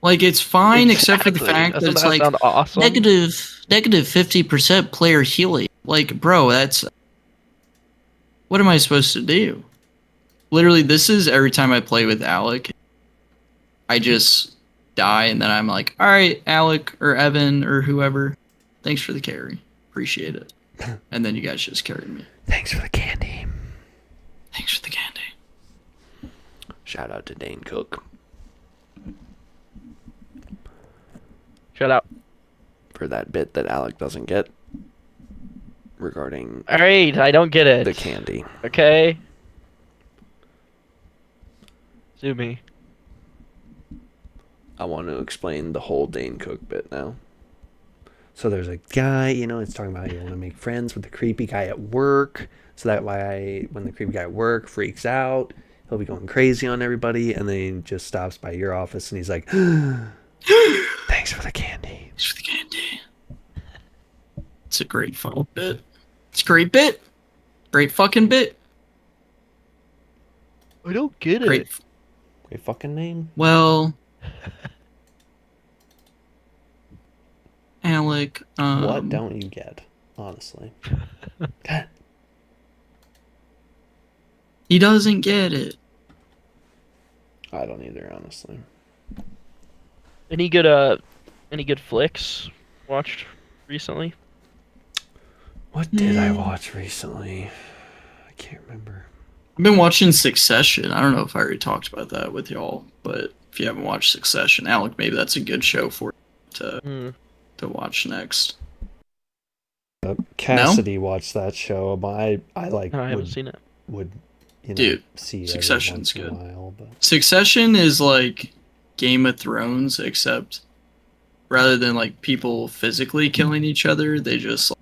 Like, it's fine, except for the Exactly. fact that Doesn't it's that like sound awesome? negative 50% player healing. Like, bro, that's what am I supposed to do? Literally, this is every time I play with Alec, I just die, and then I'm like, all right, Alec or Evan or whoever, thanks for the carry, appreciate it. And then you guys just carry me. Thanks for the candy. Thanks for the candy. Shout out to Dane Cook Shut up. for that bit that Alec doesn't get regarding Alright, I don't get it. the candy. Okay? Sue me. I want to explain the whole Dane Cook bit now. So there's a guy, it's talking about how you want to make friends with the creepy guy at work. So that way, when the creepy guy at work freaks out, he'll be going crazy on everybody. And then he just stops by your office and he's like, thanks for the candy. Thanks for the candy. It's a great fucking bit. It's a great bit. Great fucking bit. I don't get Great. it. Great fucking name. Well, Alec. What don't you get, honestly? He doesn't get it. I don't either, honestly. Any good flicks watched recently? What did I watch recently? I can't remember. I've been watching Succession. I don't know if I already talked about that with y'all, but if you haven't watched Succession, Alec, maybe that's a good show for you to watch next. Cassidy watched that show, but I like. No, I haven't seen it. Would Dude, see it Succession's every once good. in a while, but Succession is like Game of Thrones, except rather than like people physically killing each other, they just like,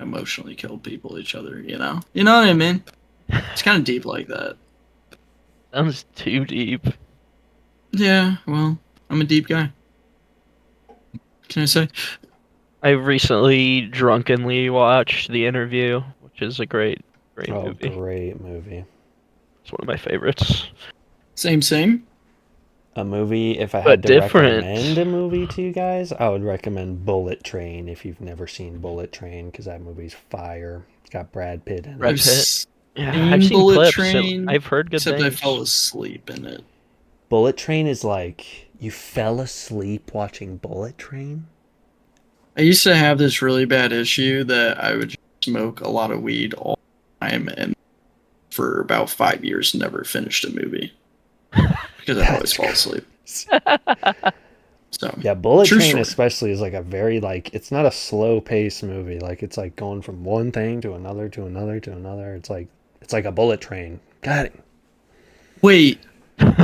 emotionally kill each other. You know what I mean? It's kind of deep like that. Sounds too deep. Yeah, well, I'm a deep guy. Can I say? I recently drunkenly watched The Interview, which is a great movie. Great movie. It's one of my favorites. Same. A movie, if I But had to different. recommend a movie to you guys, I would recommend Bullet Train if you've never seen Bullet Train, because that movie's fire. It's got Brad Pitt in Brad it. Pitt. Yeah, seen I've seen Bullet clips. Train, I've heard good except things. I fell asleep in it. Bullet Train is like, you fell asleep watching Bullet Train? I used to have this really bad issue that I would smoke a lot of weed all the time, and for about 5 years never finished a movie because I always fall asleep. So Yeah, Bullet true Train story. especially is like a very it's not a slow paced movie. Like it's like going from one thing to another to another to another. It's like a bullet train. Got it. Wait.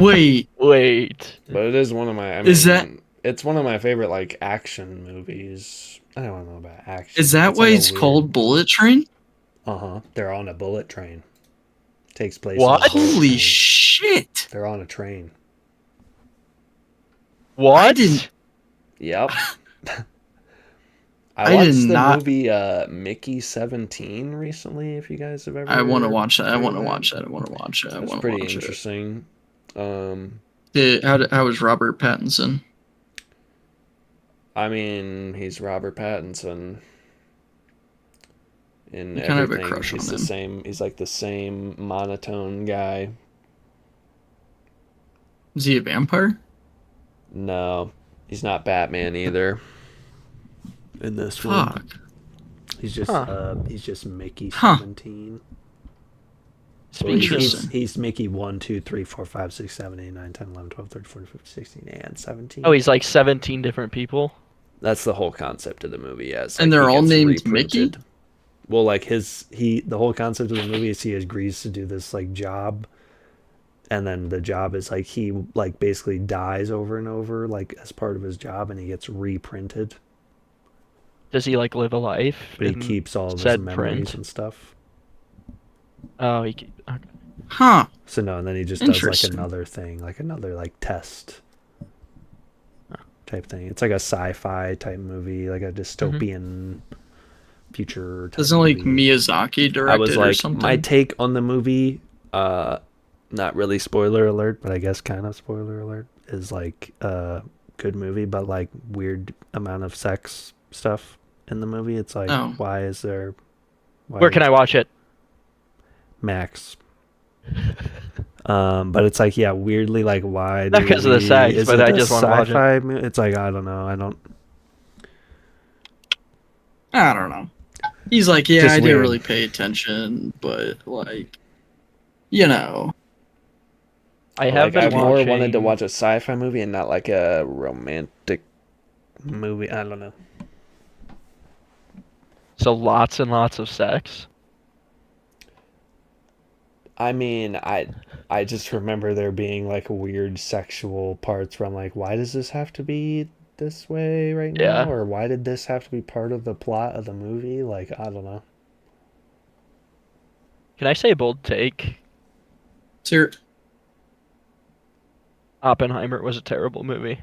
Wait. But it is one of my. It's one of my favorite like action movies. I don't know about action. Is that why it's called Bullet Train? They're on a bullet train. Takes place. What? on a bullet Holy train. shit! They're on a train. What? I didn't. Yep. I watched did the not- movie Mickey 17 recently. If you guys have ever, I want to watch that. I heard want to of watch that. I want to watch it. I That's want to pretty watch interesting. it. How was Robert Pattinson? I mean, he's Robert Pattinson. In You kind of have a everything, crush he's on the him. same. He's like the same monotone guy. Is he a vampire? No, he's not Batman either. In this one, Fuck. he's just Huh. he's just Mickey Huh. 17. Interesting. He's Mickey 1, 2, 3, 4, 5, 6, 7, 8, 9, 10, 11, 12, 13, 14, 15, 16, and 17. Oh, he's like 17 different people. That's the whole concept of the movie. Yes, And they're all named Mickey? Well, like the whole concept of the movie is he agrees to do this like job, and then the job is like he like basically dies over and over like as part of his job, and he gets reprinted, Does he like live a life? but he in keeps all of his said memories print? and stuff. Oh, okay. Huh. So no, and then he just does like Interesting. another thing, like another like test type thing. It's like a sci-fi type movie, like a dystopian future. Type Doesn't like movie. Miyazaki direct I was it like, or something? my take on the movie, not really spoiler alert, but I guess kind of spoiler alert, is like a good movie, but like weird amount of sex stuff in the movie. It's like, why is there? Where can I watch it? Max. But it's like, yeah, weirdly, like, why? Not because of the sex, but I just want to watch it. It's like, I don't know. I don't know. He's like, yeah, Just I weird. didn't really pay attention, but like, you know. I have been I've more watching... wanted to watch a sci-fi movie and not like a romantic movie. I don't know. So lots and lots of sex. I mean, I just remember there being like weird sexual parts where I'm like, why does this have to be this way right now? Yeah. Or why did this have to be part of the plot of the movie? Like, I don't know. Can I say a bold take? So Oppenheimer was a terrible movie.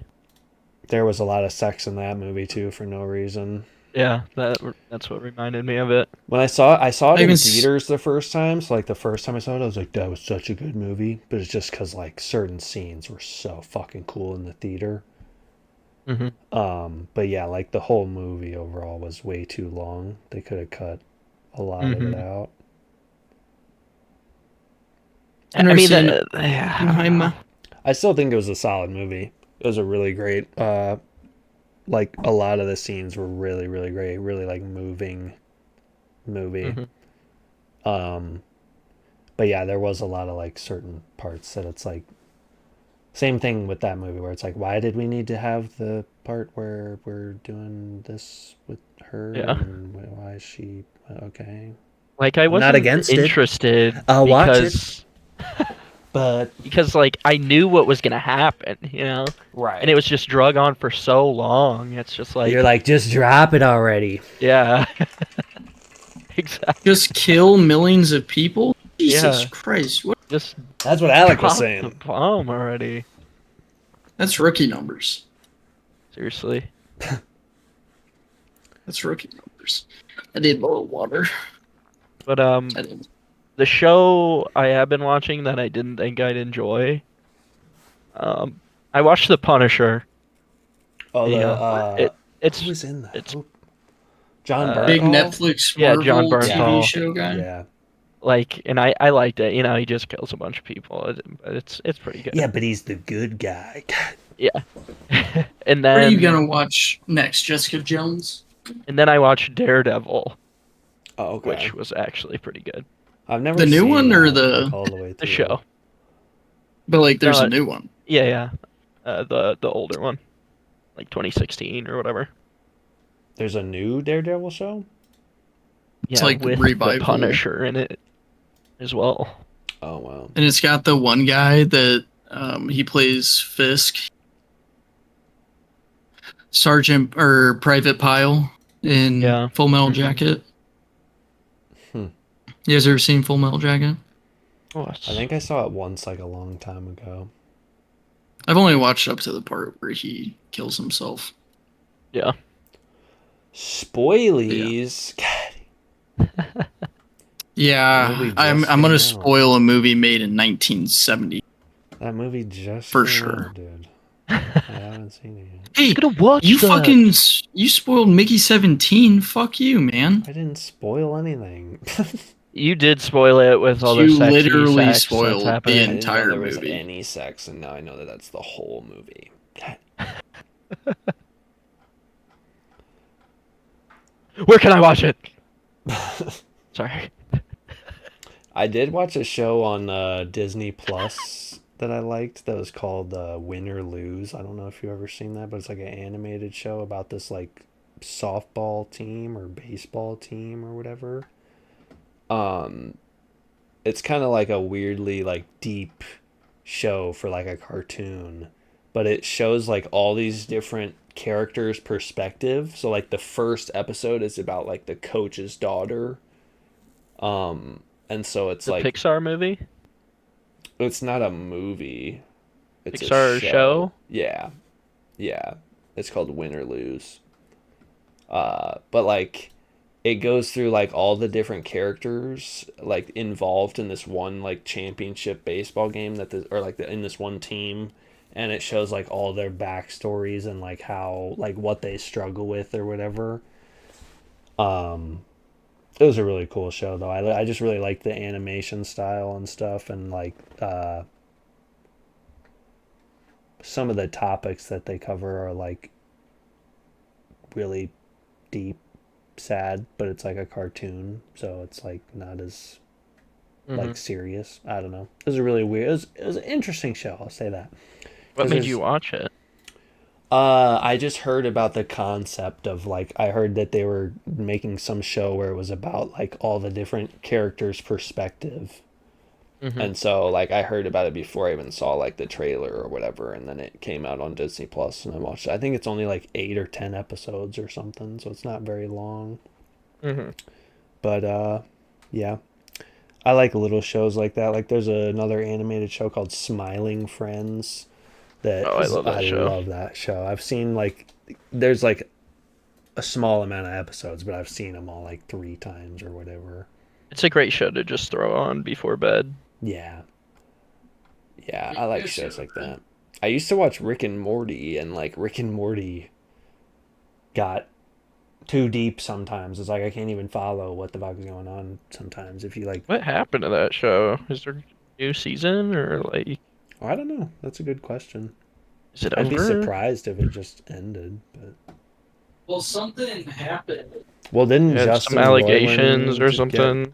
There was a lot of sex in that movie too for no reason. Yeah, that's what reminded me of it. When I saw it I even in s- theaters the first time. So like the first time I saw it, I was like, that was such a good movie. But it's just because like certain scenes were so fucking cool in the theater. Hmm. But yeah, like the whole movie overall was way too long. They could have cut a lot of it Hmm. out. I never mean, seen I don't know. Oppenheimer. I still think it was a solid movie. It was a really great. Like a lot of the scenes were really really great. Really like moving movie. Hmm. Um, but yeah, there was a lot of like certain parts that it's like same thing with that movie where it's like, why did we need to have the part where we're doing this with her Yeah. and why is she okay? Like I I'm not wasn't against it. interested I'll watch it, because but like I knew what was gonna happen, you know? And it right. was just drug on for so long. It's just You're like, like, just drop it already. yeah, exactly. Just kill millions of people? Jesus Yeah, Christ! What? just That's what Alec was drop the saying. bomb already. That's rookie numbers. Seriously. That's rookie numbers. I need a little water. But I didn't. the show I have been watching that I didn't think I'd enjoy. Um, I watched The Punisher. Oh, You the know, it who it's was in that? it's Who? John Big Bernthal. Netflix yeah, John Marvel Yeah, TV Barnthal. show guy. yeah, Like, and I liked it. You know, he just kills a bunch of people. But it's pretty yeah. good. But he's the good guy. Yeah. and What are you then gonna watch next? Jessica Jones? and then I watched Daredevil, Oh, okay. which was actually pretty good. I've never The new seen one or that like the? all the way The through. show. But like, there's a No, new one. yeah, yeah. The older one, like 2016 or whatever. There's a new Daredevil show. It's Yeah, like with the revival, Punisher in it as well. Oh wow. and it's got the one guy that he plays Fisk, Sergeant or Private Pyle in Yeah. Full Metal Hmm. Jacket. Hmm. You guys ever seen Full Metal Jacket? I think I saw it once, like a long time ago. I've only watched up to the part where he kills himself. Yeah. Yeah. Spoilies. God, that movie Yeah, I'm just I'm came gonna out. spoil a movie made in 1970 That movie just for came sure. out, dude. I haven't seen it yet. Hey, Gonna watch you that. you spoiled Mickey 17. Fuck you, man. I didn't spoil anything. You did spoil it with all the You sexy literally sex that's spoiled the I happening. didn't know entire there was movie. any sex, and now I know that that's the whole movie. God. Where can I watch it? Sorry. I did watch a show on Disney Plus that I liked that was called Win or Lose. I don't know if you've ever seen that, but it's like an animated show about this like softball team or baseball team or whatever. Um, it's kind of like a weirdly like deep show for like a cartoon, but it shows like all these different characters' perspective. So like the first episode is about like the coach's daughter. And so it's The like Pixar movie? it's not a movie. It's a Pixar show? show. Yeah. Yeah. It's called Win or Lose. But like it goes through like all the different characters like involved in this one like championship baseball game or like in this one team, and it shows like all their backstories and like how like what they struggle with or whatever. Um it was a really cool show though. I just really like the animation style and stuff, and like some of the topics that they cover are like really deep, sad, but it's like a cartoon, so it's like not as Hmm. like serious. I don't know. It was a really weird. It was an interesting show. I'll say that. What 'Cause made you there's watch it? I just heard about the concept of like I heard that they were making some show where it was about like all the different characters' perspective. And so, like, I heard about it before I even saw, like, the trailer or whatever, and then it came out on Disney Plus, and I watched it. I think it's only, like, 8 or 10 episodes or something, so it's not very long. But, yeah. I like little shows like that. Like, there's another animated show called Smiling Friends that Oh, I love that show. love that show. I've seen, like, there's, like, a small amount of episodes, but I've seen them all, like, 3 times or whatever. It's a great show to just throw on before bed. Yeah. Yeah, I like shows like that. I used to watch Rick and Morty, and like Rick and Morty got too deep sometimes. It's like I can't even follow what the fuck is going on sometimes. If you like, What happened to that show? Is there a new season or like oh, I don't know. That's a good question. is it I'd be over? surprised if it just ended. But Well, something happened. well, didn't Had Justin some allegations Roiland or get something?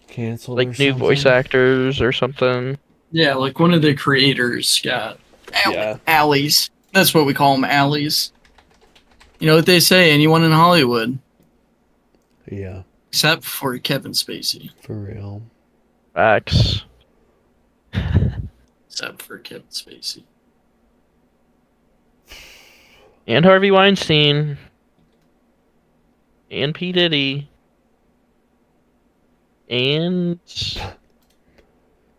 canceled or Like new voice something? actors or something? Yeah, like one of the creators got Yeah. alleys. That's what we call them, alleys. You know what they say? Anyone in Hollywood, Yeah, except for Kevin Spacey. for real. Facts. Except for Kevin Spacey. And Harvey Weinstein. And P. Diddy. And Jared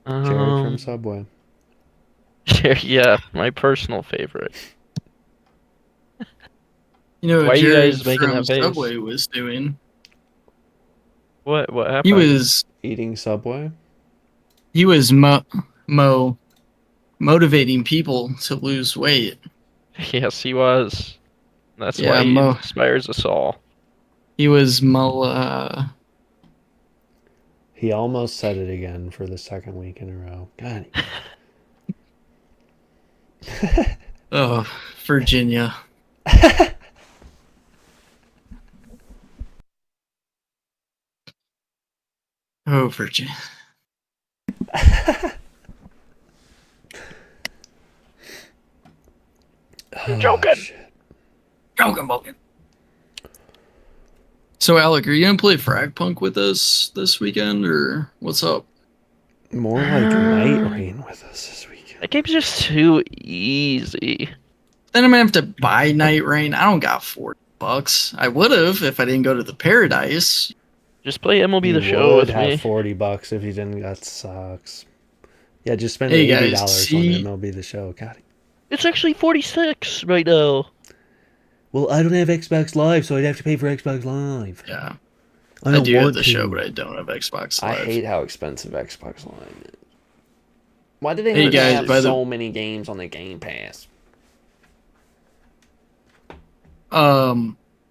from Subway. yeah, my personal favorite. You know Why what are you Jared guys making from that face? Subway was doing? What happened? He was Eating Subway? motivating people to lose weight. Yes, he was. That's Yeah, why he inspires us all. He was He almost said it again for the second week in a row. God. oh, Virginia. Oh, Virginia. You're joking. Shit. Joking. So, Alec, are you gonna play Frag Punk with us this weekend, or what's up? More like Night Rain with us this weekend. That game's just too easy. Then I'm gonna have to buy Night Rain. I don't got $40. I would have if I didn't go to the Paradise. Just play MLB You The Show would with have me. $40 if you didn't. That sucks. Yeah, just spend Hey, $80 guys, on see- MLB The Show. God. It's actually 46 right now. Well, I don't have Xbox Live, so I'd have to pay for Xbox Live. Yeah, I I don't do have want the to. show, but I don't have Xbox I Live. hate how expensive Xbox Live is. Why do they Hey, have to guys, have by the- so many games on the Game Pass?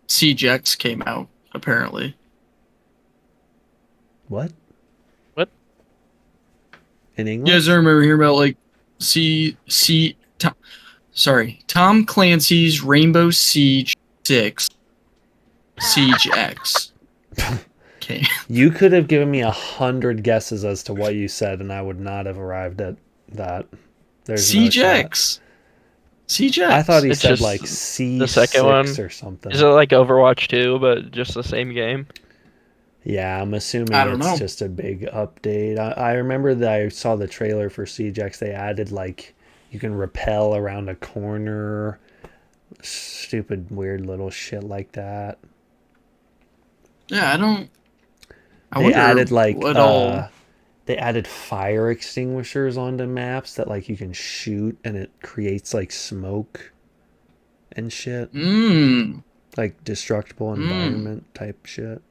Siege X came out apparently. What? What? In You English? guys remember hearing about like Tom Clancy's Rainbow Siege 6 Siege X. Okay. You could have given me 100 guesses as to what you said, and I would not have arrived at that. There's Siege no shot. X. Siege X. I thought he It's said just like C6 the second one. or something. Is it like Overwatch 2, but just the same game? Yeah, I'm assuming I don't it's know. just a big update. I remember that I saw the trailer for Siege X. They added like you can rappel around a corner, stupid weird little shit like that. Yeah, I They wonder added like what all. they added fire extinguishers onto maps that like you can shoot and it creates like smoke and shit, like destructible environment type shit.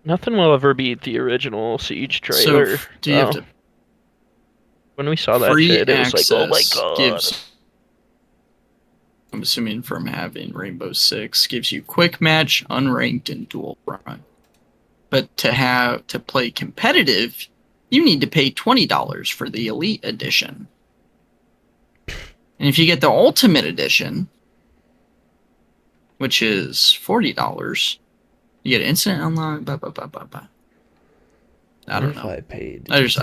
Nothing will ever beat the original Siege trailer. So do you have to When we saw that free shit, it was like, oh my access god. gives, I'm assuming from having Rainbow Six, gives you quick match, unranked, and dual front. But to play competitive, you need to pay $20 for the Elite Edition. And if you get the Ultimate Edition, which is $40, you get instant unlock. I don't If know. I paid $0.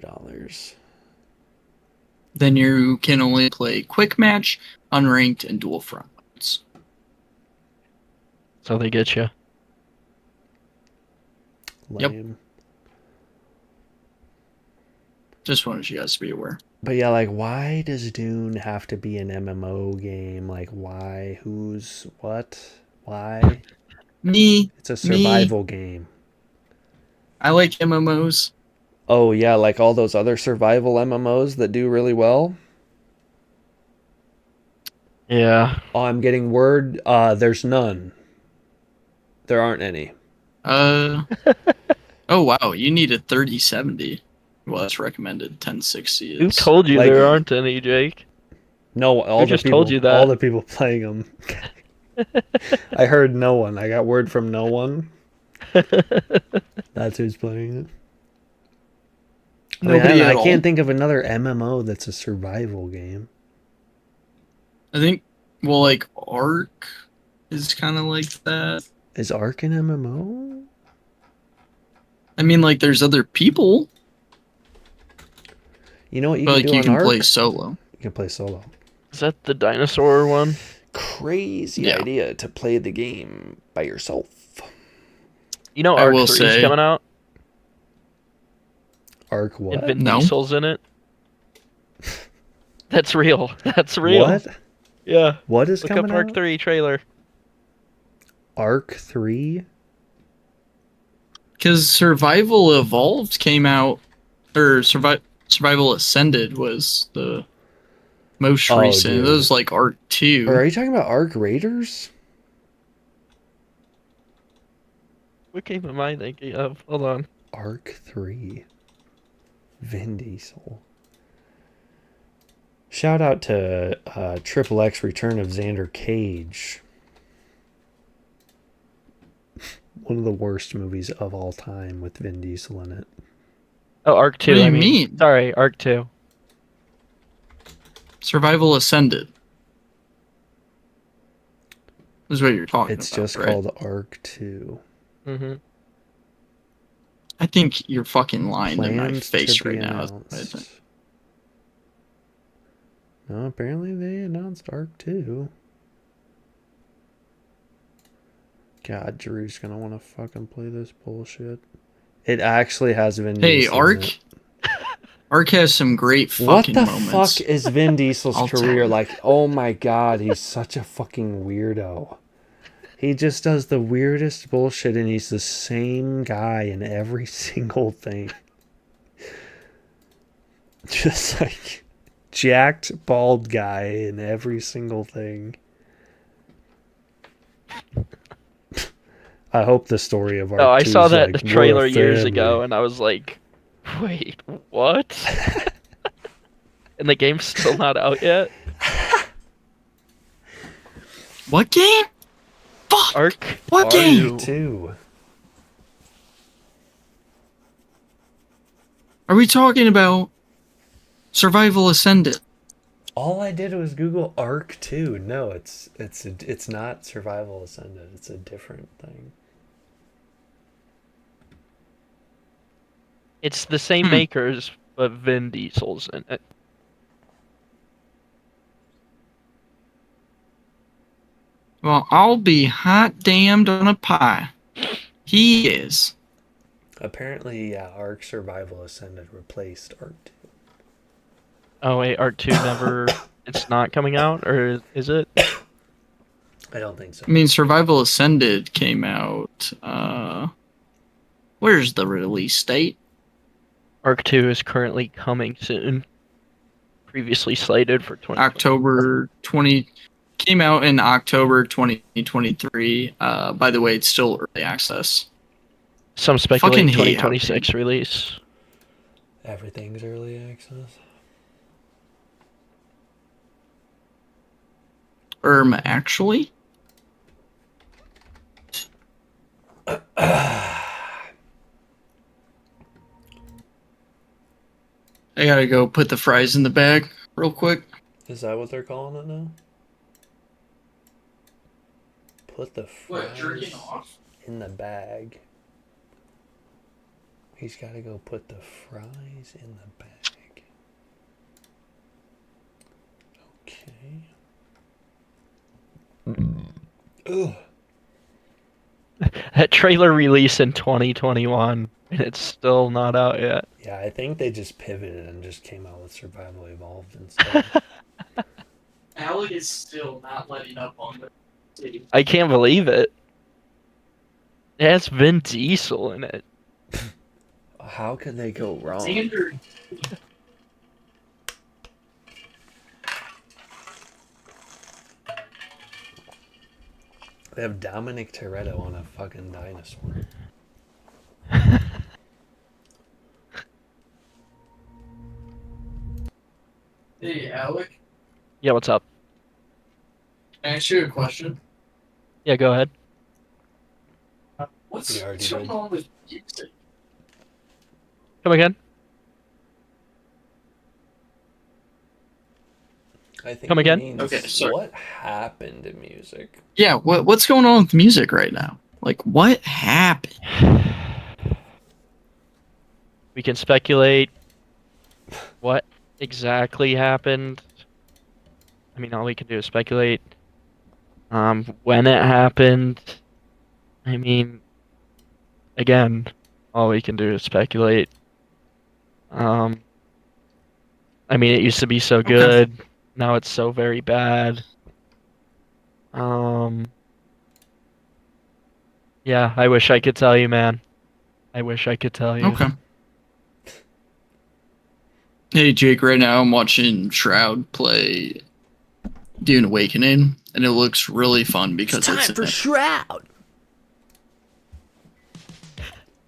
$0. Then you can only play quick match, unranked, and dual front modes. That's how they get you. Yep. Lame. Just wanted you guys to be aware. But yeah, like, why does Dune have to be an MMO game? Like, why? Who's what? Why? Me, It's a me. survival game. I like MMOs. Oh yeah, like all those other survival MMOs that do really well. Yeah. Oh, I'm getting word. There's none. There aren't any. Uh, oh wow, you need a 3070. Well, that's recommended. 1060 Who is. told you Like, there aren't any, Jake? no, Who just told you all that? the people playing them. I heard no one. I got word from no one. That's who's playing it. I mean, Nobody I at all. can't think of another MMO that's a survival game. I think. Well, like Ark is kind of like that. Is Ark an MMO? I mean, like there's other people, You know what you but can like do you on can play Ark? solo. You can play solo. Is that the dinosaur one? Crazy Yeah, idea to play the game by yourself. You know I Arc will 3 is say coming out? Ark And what? Vin no. Diesel's in it? That's real. That's real. What? Yeah. What is Look coming up Arc out? 3 trailer. Ark 3? Because Survival Evolved came out, or Survival Ascended was the most Oh, recent. It dude. was like Arc Or 2. are you talking about Ark Raiders? What game am I thinking of? Hold on. Ark 3. Vin Diesel. Shout out to Triple X Return of Xander Cage. One of the worst movies of all time with Vin Diesel in it. Oh, Arc What 2, do I you mean. mean? Sorry, Arc 2. Survival Ascended is what you're talking It's about, just right? called Ark 2. Mm-hmm. I think you're fucking lying to my Planned to face be right now. That's what I think. announced. No, apparently they announced Ark 2. God, Drew's gonna want to fucking play this bullshit. It actually has Vin Hey, Diesel in it. Ark has some great What fucking the moments. fuck is Vin Diesel's I'll tell career you. like? Oh my god, he's such a fucking weirdo. He just does the weirdest bullshit and he's the same guy in every single thing. Just like jacked bald guy in every single thing. I hope the story of Oh, Arc I 2 saw is that like, we're a trailer years family. ago, and I was like, wait, what? And the game's still not out yet? What game? Fuck! Arc What game? Arc 2. Are we talking about Survival Ascended? All I did was Google Arc 2. No, it's not Survival Ascended. It's a different thing. It's the same makers, but Vin Diesel's in it. Well, I'll be hot damned on a pie. He is. Apparently, yeah, Arc Survival Ascended replaced Arc 2. Oh wait, Arc 2 never... It's not coming out, or is it? I don't think so. I mean, Survival Ascended came out. Where's the release date? Arc 2 is currently coming soon. Previously slated for 2020. October 20. Came out in October 2023. By the way, it's still early access. Some speculate Fucking hate how 2026 release. Everything's early access. Actually? I gotta go put the fries in the bag real quick. Is that what they're calling it now? Put the fries in the bag. He's got to go put the fries in the bag. Okay. Ugh. That trailer released in 2021, and it's still not out yet. Yeah, I think they just pivoted and just came out with Survival Evolved instead. Alec is still not letting up on the city. I can't believe it. It has Vin Diesel in it. How could they go wrong? Standard. They have Dominic Toretto on a fucking dinosaur. Hey, Alec, Yeah, what's up? can I ask you a question? Yeah, go ahead. We already going did. on with music? Come again? I think Come it again? means Okay, sorry. what happened to music? Yeah, what's going on with music right now? Like, what happened? We can speculate what exactly happened. I mean, all we can do is speculate. When it happened. I mean, again, all we can do is speculate. I mean, it used to be so good. Now it's so very bad. Yeah, I wish I could tell you, man. I wish I could tell you. Okay. Hey, Jake, right now I'm watching Shroud play Dune Awakening, and it looks really fun because it's in it. Shroud.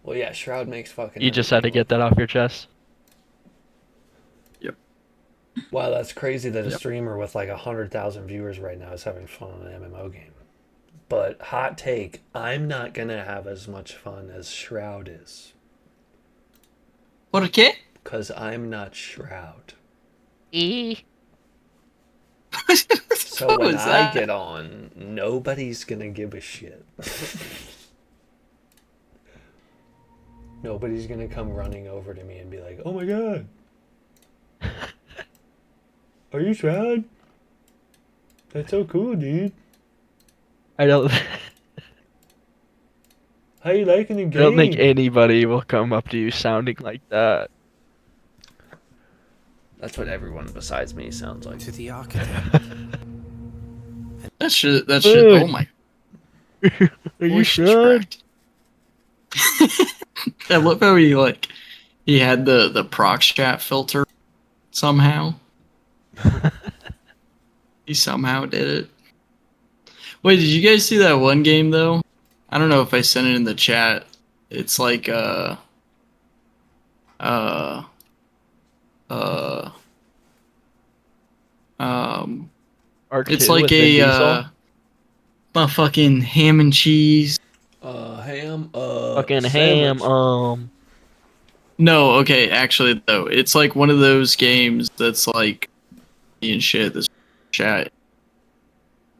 Well, yeah, Shroud makes fucking. You just had to get that off your chest. Wow, that's crazy that a Yep. streamer with like 100,000 viewers right now is having fun on an MMO game. But hot take, I'm not gonna have as much fun as Shroud is. ¿Por qué? Because I'm not Shroud. E. So What when was I that? get on, nobody's gonna give a shit. Nobody's gonna come running over to me and be like, "Oh my god, are you Shroud? That's so cool, dude. I don't. How you liking the I game?" don't think anybody will come up to you sounding like that. That's what everyone besides me sounds like. To the architect. That shit. Hey. Oh my. Are you voice sure? cracked. I love how he had the prox chat filter somehow. He somehow did it. Wait, did you guys see that one game though? I don't know if I sent it in the chat. It's like uh it's like a fucking ham and cheese. Ham, Fucking sandwich. ham. No, okay, actually though, it's like one of those games that's like and shit. This chat.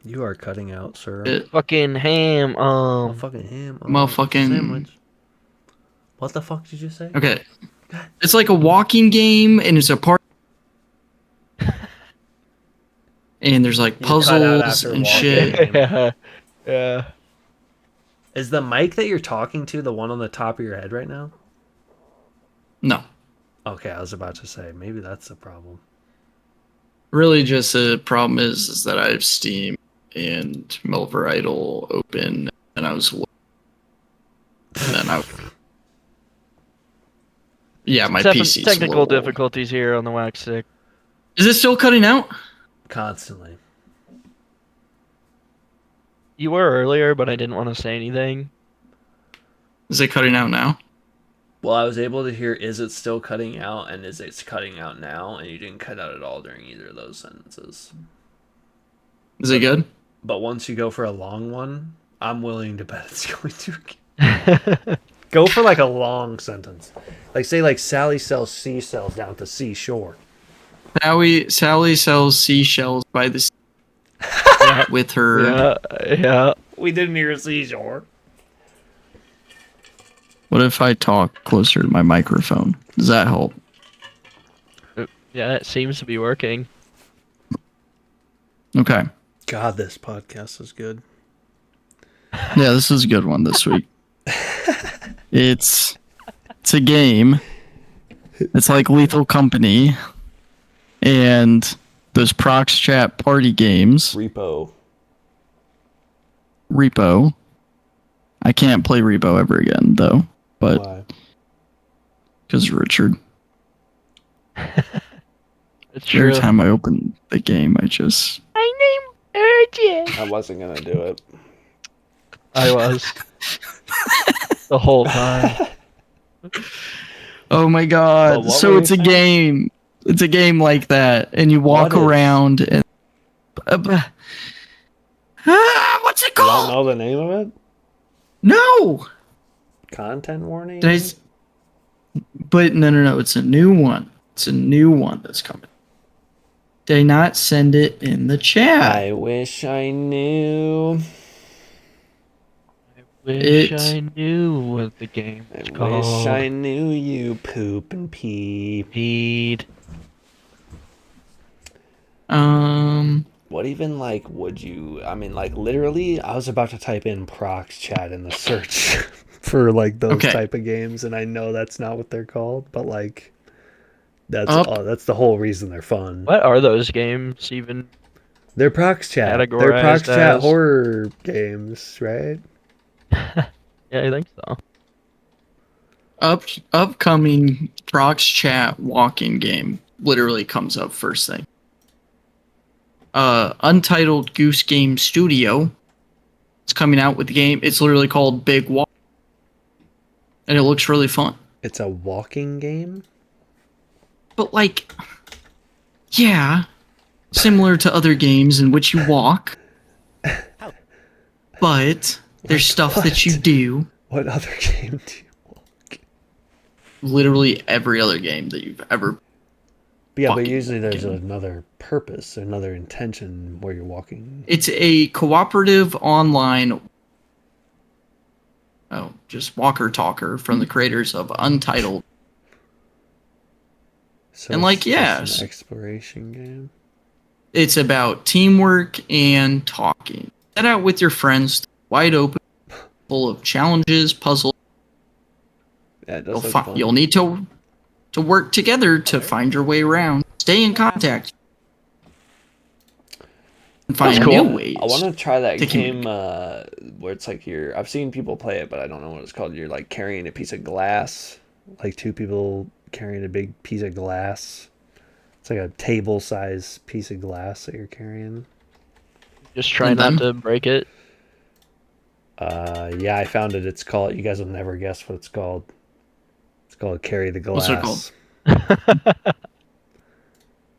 You are cutting out, sir. Fucking ham. Motherfucking ham. Motherfucking- sandwich. What the fuck did you say? Okay, it's like a walking game, and it's a part. And there's like You cut out puzzles after and walking. shit. Yeah. Is the mic that you're talking to the one on the top of your head right now? No, Okay, I was about to say maybe that's the problem. really, just the problem is that I have Steam and Melver Idol open, and I was. And then yeah, my PC. Technical difficulties here on the wax stick. Is it still cutting out? Constantly. You were earlier, but I didn't want to say anything. Is it cutting out now? Well, I was able to hear, is it still cutting out, and is it cutting out now, and you didn't cut out at all during either of those sentences. Is it good? But once you go for a long one, I'm willing to bet it's going to. Go for like a long sentence. Like say like Sally sells seashells down at the seashore. Sally sells seashells by the sea with her. Yeah. We didn't hear seashore. What if I talk closer to my microphone? Does that help? Yeah, it seems to be working. Okay. God, this podcast is good. Yeah, this is a good one this week. It's a game. It's like Lethal Company and those Prox Chat party games. Repo. Repo. I can't play Repo ever again though, but Why? because Richard. It's true. Every time I open the game, I just My name Urgent. I wasn't gonna do it. I was the whole time. oh my But god! what So were it's you a saying? game. It's a game like that, and you walk What is? around and. What's it You don't called? know the name of it? No. Content warning? Did I s- But no. It's a new one. It's a new one that's coming. Did I not send it in the chat? I wish I knew. Wish It- I knew what the game I was called. wish I knew you poop and pee. Peed. What even, like, would you... I mean, like, literally, I was about to type in Prox Chat in the search for, like, those Okay. type of games, and I know that's not what they're called, but, like, that's Up. that's the whole reason they're fun. What are those games even? They're Prox Chat. They're Categorized Prox Chat as? horror games, right? Yeah, I think so. Upcoming Prox Chat walking game literally comes up first thing. Untitled Goose Game Studio. It's coming out with the game. It's literally called Big Walk, and it looks really fun. It's a walking game? But like, yeah, similar to other games in which you walk, but there's stuff that you what? do. What other game do you walk? Literally every other game that you've ever. Yeah, but Walking usually there's game. another purpose, another intention where you're walking. It's a cooperative online. Oh, just walker talker from the creators of Untitled. So And, it's like, just yes. an exploration game. It's about teamwork and talking. Set out with your friends, wide open, full of challenges, puzzles. Yeah, it does look fun. You'll need to work together to find your way around. Stay in contact. And find That's cool. new ways. I want to try that to game where it's like I've seen people play it, but I don't know what it's called. You're like carrying a piece of glass, like two people carrying a big piece of glass. It's like a table-sized piece of glass that you're carrying. Just try And not then? to break it. Yeah, I found it. It's called. You guys will never guess what it's called. It's called Carry the Glass. What's it called?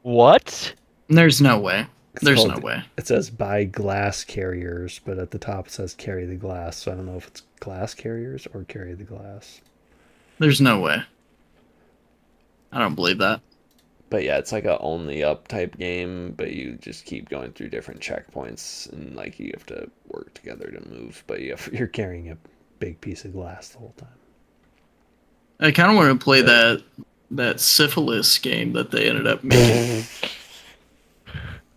What? There's no way. It's There's called- no way. It says buy glass carriers, but at the top it says carry the glass. So I don't know if it's glass carriers or carry the glass. There's no way. I don't believe that. But yeah, it's like a only up type game, but you just keep going through different checkpoints and like you have to work together to move. But you're carrying a big piece of glass the whole time. I kind of want to play that syphilis game that they ended up making.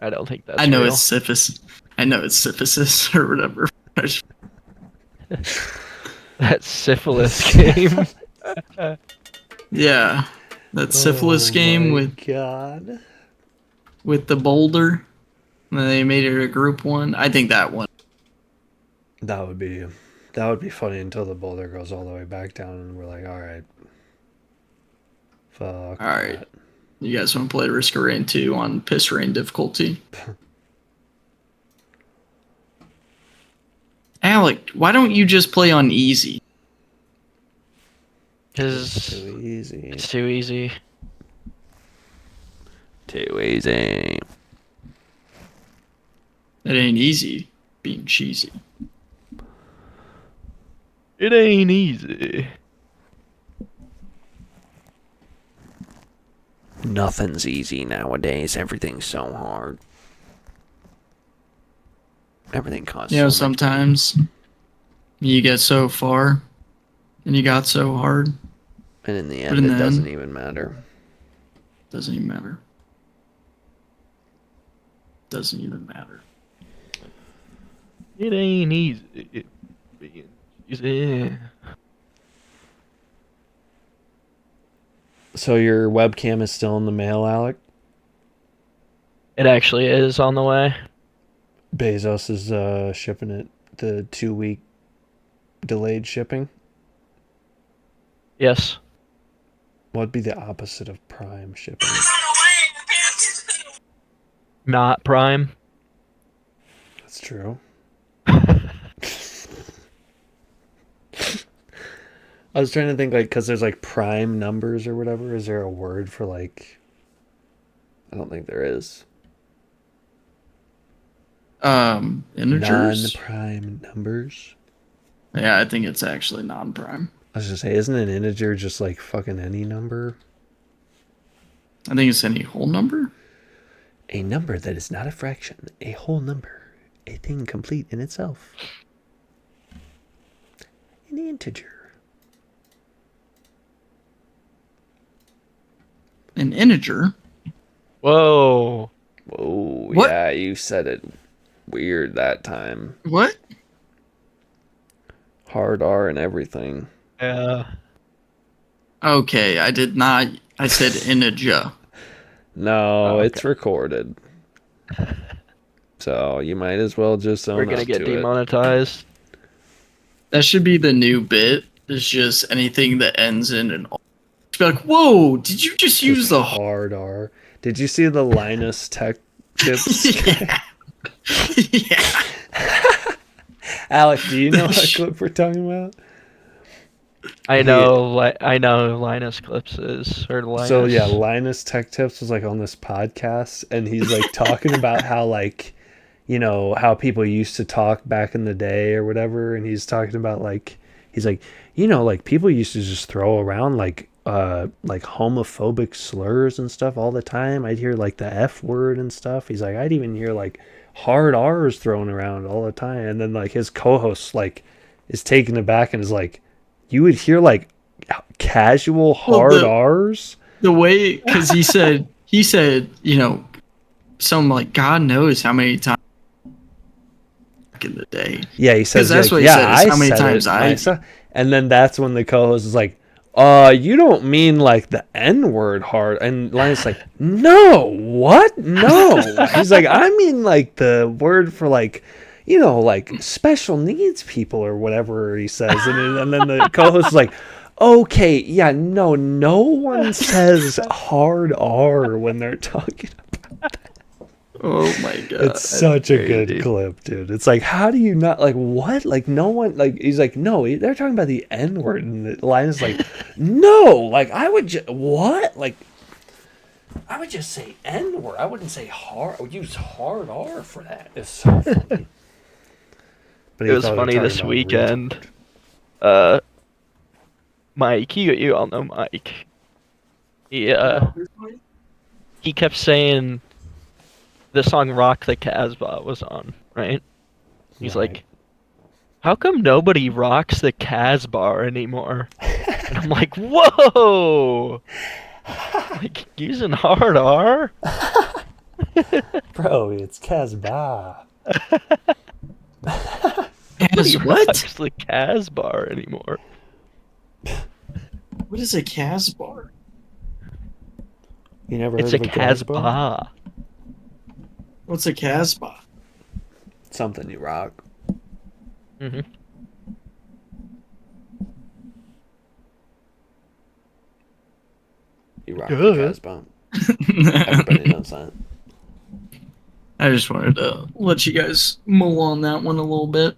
I don't think that's I know real. it's syphilis. I know it's syphilis or whatever. That syphilis game. Yeah, that syphilis game God. with the boulder. And they made it a group one. I think that one. That would be funny until the boulder goes all the way back down and we're like, all right. Fuck. All right. that. You guys want to play Risk of Rain 2 on Piss Rain difficulty? Alec, why don't you just play on easy? Because Too easy. it's too easy. Too easy. It ain't easy being cheesy. It ain't easy. Nothing's easy nowadays. Everything's so hard. Everything costs You know, so much money. sometimes you get so far and you got so hard. And in the But end, in it the doesn't end- even matter. Doesn't even matter. Doesn't even matter. It ain't easy. Being easy. So your webcam is still in the mail, Alec? It actually is on the way. Bezos is shipping it the 2 week delayed shipping. Yes. What'd be the opposite of prime shipping? Not Prime. That's true. I was trying to think, like, because there's like prime numbers or whatever. Is there a word for like? I don't think there is. Integers. Non-prime numbers. Yeah, I think it's actually non-prime. I was just say, isn't an integer just like fucking any number? I think it's any whole number. A number that is not a fraction, a whole number, a thing complete in itself. An integer. An integer. Whoa. Whoa, What? yeah, you said it weird that time. What? Hard R and everything. Yeah. Okay, I did not. I said integer. No, Oh, okay. it's recorded. So you might as well just own We're gonna up get to demonetized. That should be the new bit. It's just anything that ends in an. Be like, whoa! Did you just it. use Just the hard R. Did you see the Linus Tech Tips? yeah. Yeah. Alec, do you know what clip we're talking about? I know. I know. Linus Clips is or Linus. So yeah, Linus Tech Tips was like on this podcast, and he's like talking about how like, you know, how people used to talk back in the day or whatever, and he's talking about like, he's like, you know, like people used to just throw around like homophobic slurs and stuff all the time. I'd hear like the F word and stuff. He's like, I'd even hear like hard R's thrown around all the time, and then like his co-host like is taken aback and is like, you would hear like casual hard R's. The way, because he said, you know, some like God knows how many times back in the day. Yeah, he says that's like, what he yeah, said, is how many said times it I- myself. And then that's when the co-host is like, you don't mean like the N-word hard. And Linus like, no, what? No. He's like, I mean like the word for like, you know, like special needs people or whatever he says. And then the co-host is like, okay, yeah, no one says hard R when they're talking. Oh my God. It's such a good clip, dude. It's like, how do you not, like, what? Like, no one, like, he's like, no, they're talking about the N-word. And the line is like, no, like, I would just, what? Like, I would just say N-word. I wouldn't say hard, I would use hard R for that. It's so funny. But It was funny this weekend. Mike, you all know Mike. He kept saying the song "Rock the Casbah" was on, right? He's like, "How come nobody rocks the Casbah anymore?" And I'm like, "Whoa!" Like using hard R. Bro, it's Casbah. As what? Rocks the Casbah anymore? What is a Casbah? You never It's heard a of a Casbah? Casbah. What's a Casbah? Something you rock. Mm-hmm. You rock the Casbah. Everybody knows that. I just wanted to let you guys mull on that one a little bit.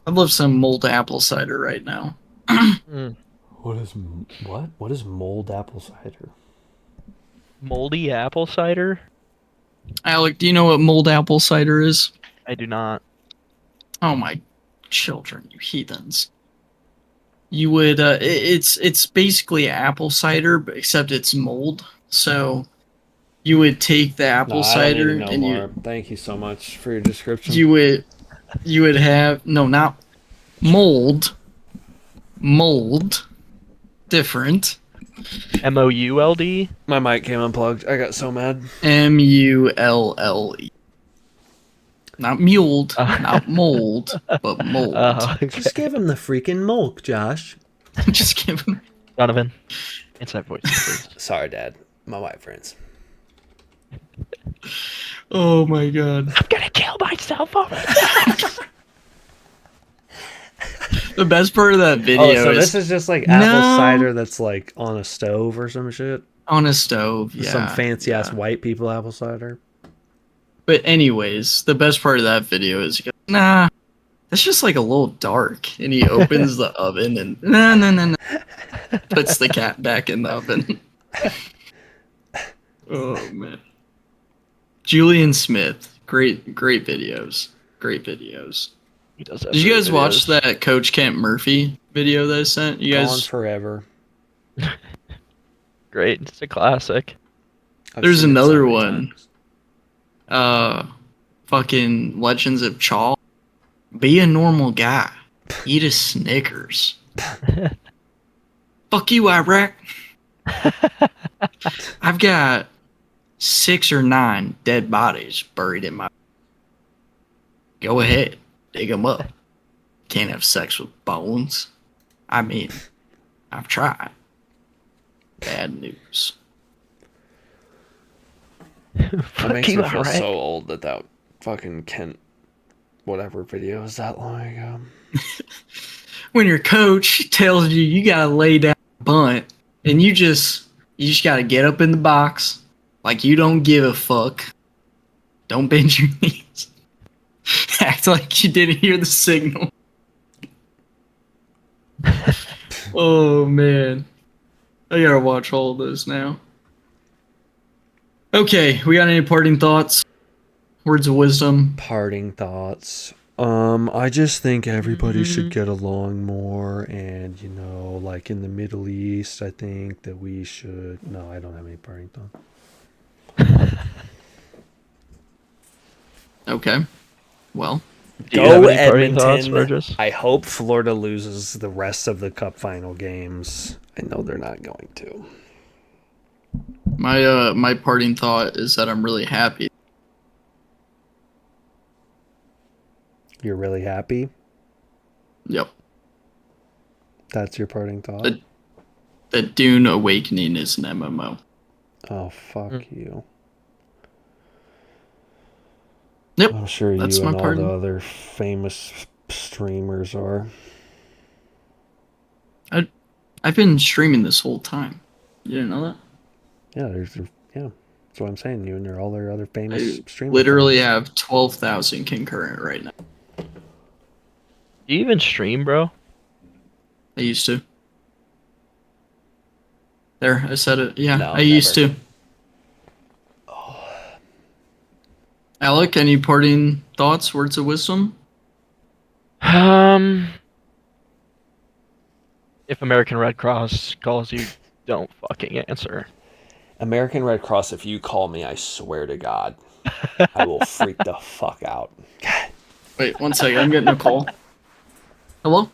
I love some mulled apple cider right now. What is mold apple cider? Moldy apple cider? Alec, do you know what mulled apple cider is? I do not. Oh my children, you heathens. You would it's basically apple cider, but except it's mold. So you would take the apple cider and you Thank you so much for your description. you would have not mold. Mold. Different. MOULD? My mic came unplugged. I got so mad. MULLE. Not muled, not mold, but mold. Okay. Just give him the freaking mulk, Josh. Just give him. Donovan. Inside voice, please. Sorry, Dad. My white friends. Oh my god. I'm gonna kill myself over this. The best part of that video Oh, so is this is just like apple No. cider that's like on a stove or some shit? on a stove. Yeah. Some fancy ass yeah. white people apple cider? But anyways, the best part of that video is he goes, nah, that's just like a little dark. And he opens the oven and no. Puts the cat back in the oven. Oh man. Julian Smith. Great videos. Great videos. He does have Did you great guys watch videos. that Coach Kent Murphy video that I sent? You Gone guys forever. Great, it's a classic. I've There's seen it so another many one. times. Fucking Legends of Chaw. Be a normal guy. Eat a Snickers. Fuck you, Iraq. I've got 6 or 9 dead bodies buried in my. Go ahead, dig them up. Can't have sex with bones. I mean, I've tried. Bad news. That Fuck makes you, me feel Iraq. so old that fucking Kent whatever video was that long ago. When your coach tells you you gotta lay down a bunt, and you just gotta get up in the box like you don't give a fuck. Don't bend your knees. Act like you didn't hear the signal. Oh man, I gotta watch all of those now. Okay, we got any parting thoughts? Words of wisdom? Parting thoughts. I just think everybody should get along more, and like in the Middle East, I think that we should. No, I don't have any parting thoughts. Okay. Well, Do you have Go any parting thoughts, Edmonton. Burgess? I hope Florida loses the rest of the Cup final games. I know they're not going to. my parting thought is that I'm really happy. You're really happy? Yep. That's your parting thought? That Dune Awakening is an MMO. Oh, fuck you. Yep. I'm sure That's you my and all parting. the other famous streamers are. I've been streaming this whole time. You didn't know that? Yeah, that's what I'm saying. You and all their other famous I streamers. literally have 12,000 concurrent right now. Do you even stream, bro? I used to. There, I said it. Yeah, No, I used never. to. Alec, any parting thoughts, words of wisdom? If American Red Cross calls you, don't fucking answer. American Red Cross, if you call me, I swear to God, I will freak the fuck out. Wait, one second. I'm getting a call. Hello?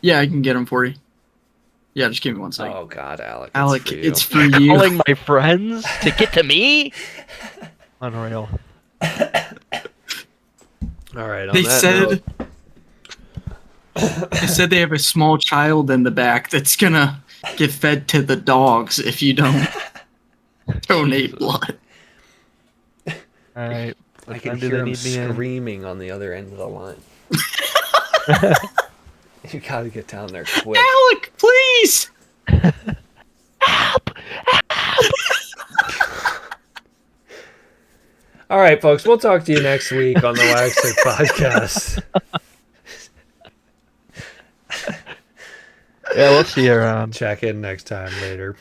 Yeah, I can get him for you. Yeah, just give me 1 second. Oh God, Alec. Alec, for you. it's for you. Calling my friends to get to me? Unreal. All right. On They that said note, they said they have a small child in the back that's gonna get fed to the dogs if you don't donate blood. Alright. I can hear him screaming on the other end of the line. You gotta get down there quick. Alec, please! All right, folks. We'll talk to you next week on the Waxer Podcast. Yeah, we'll see you around. Check in next time later.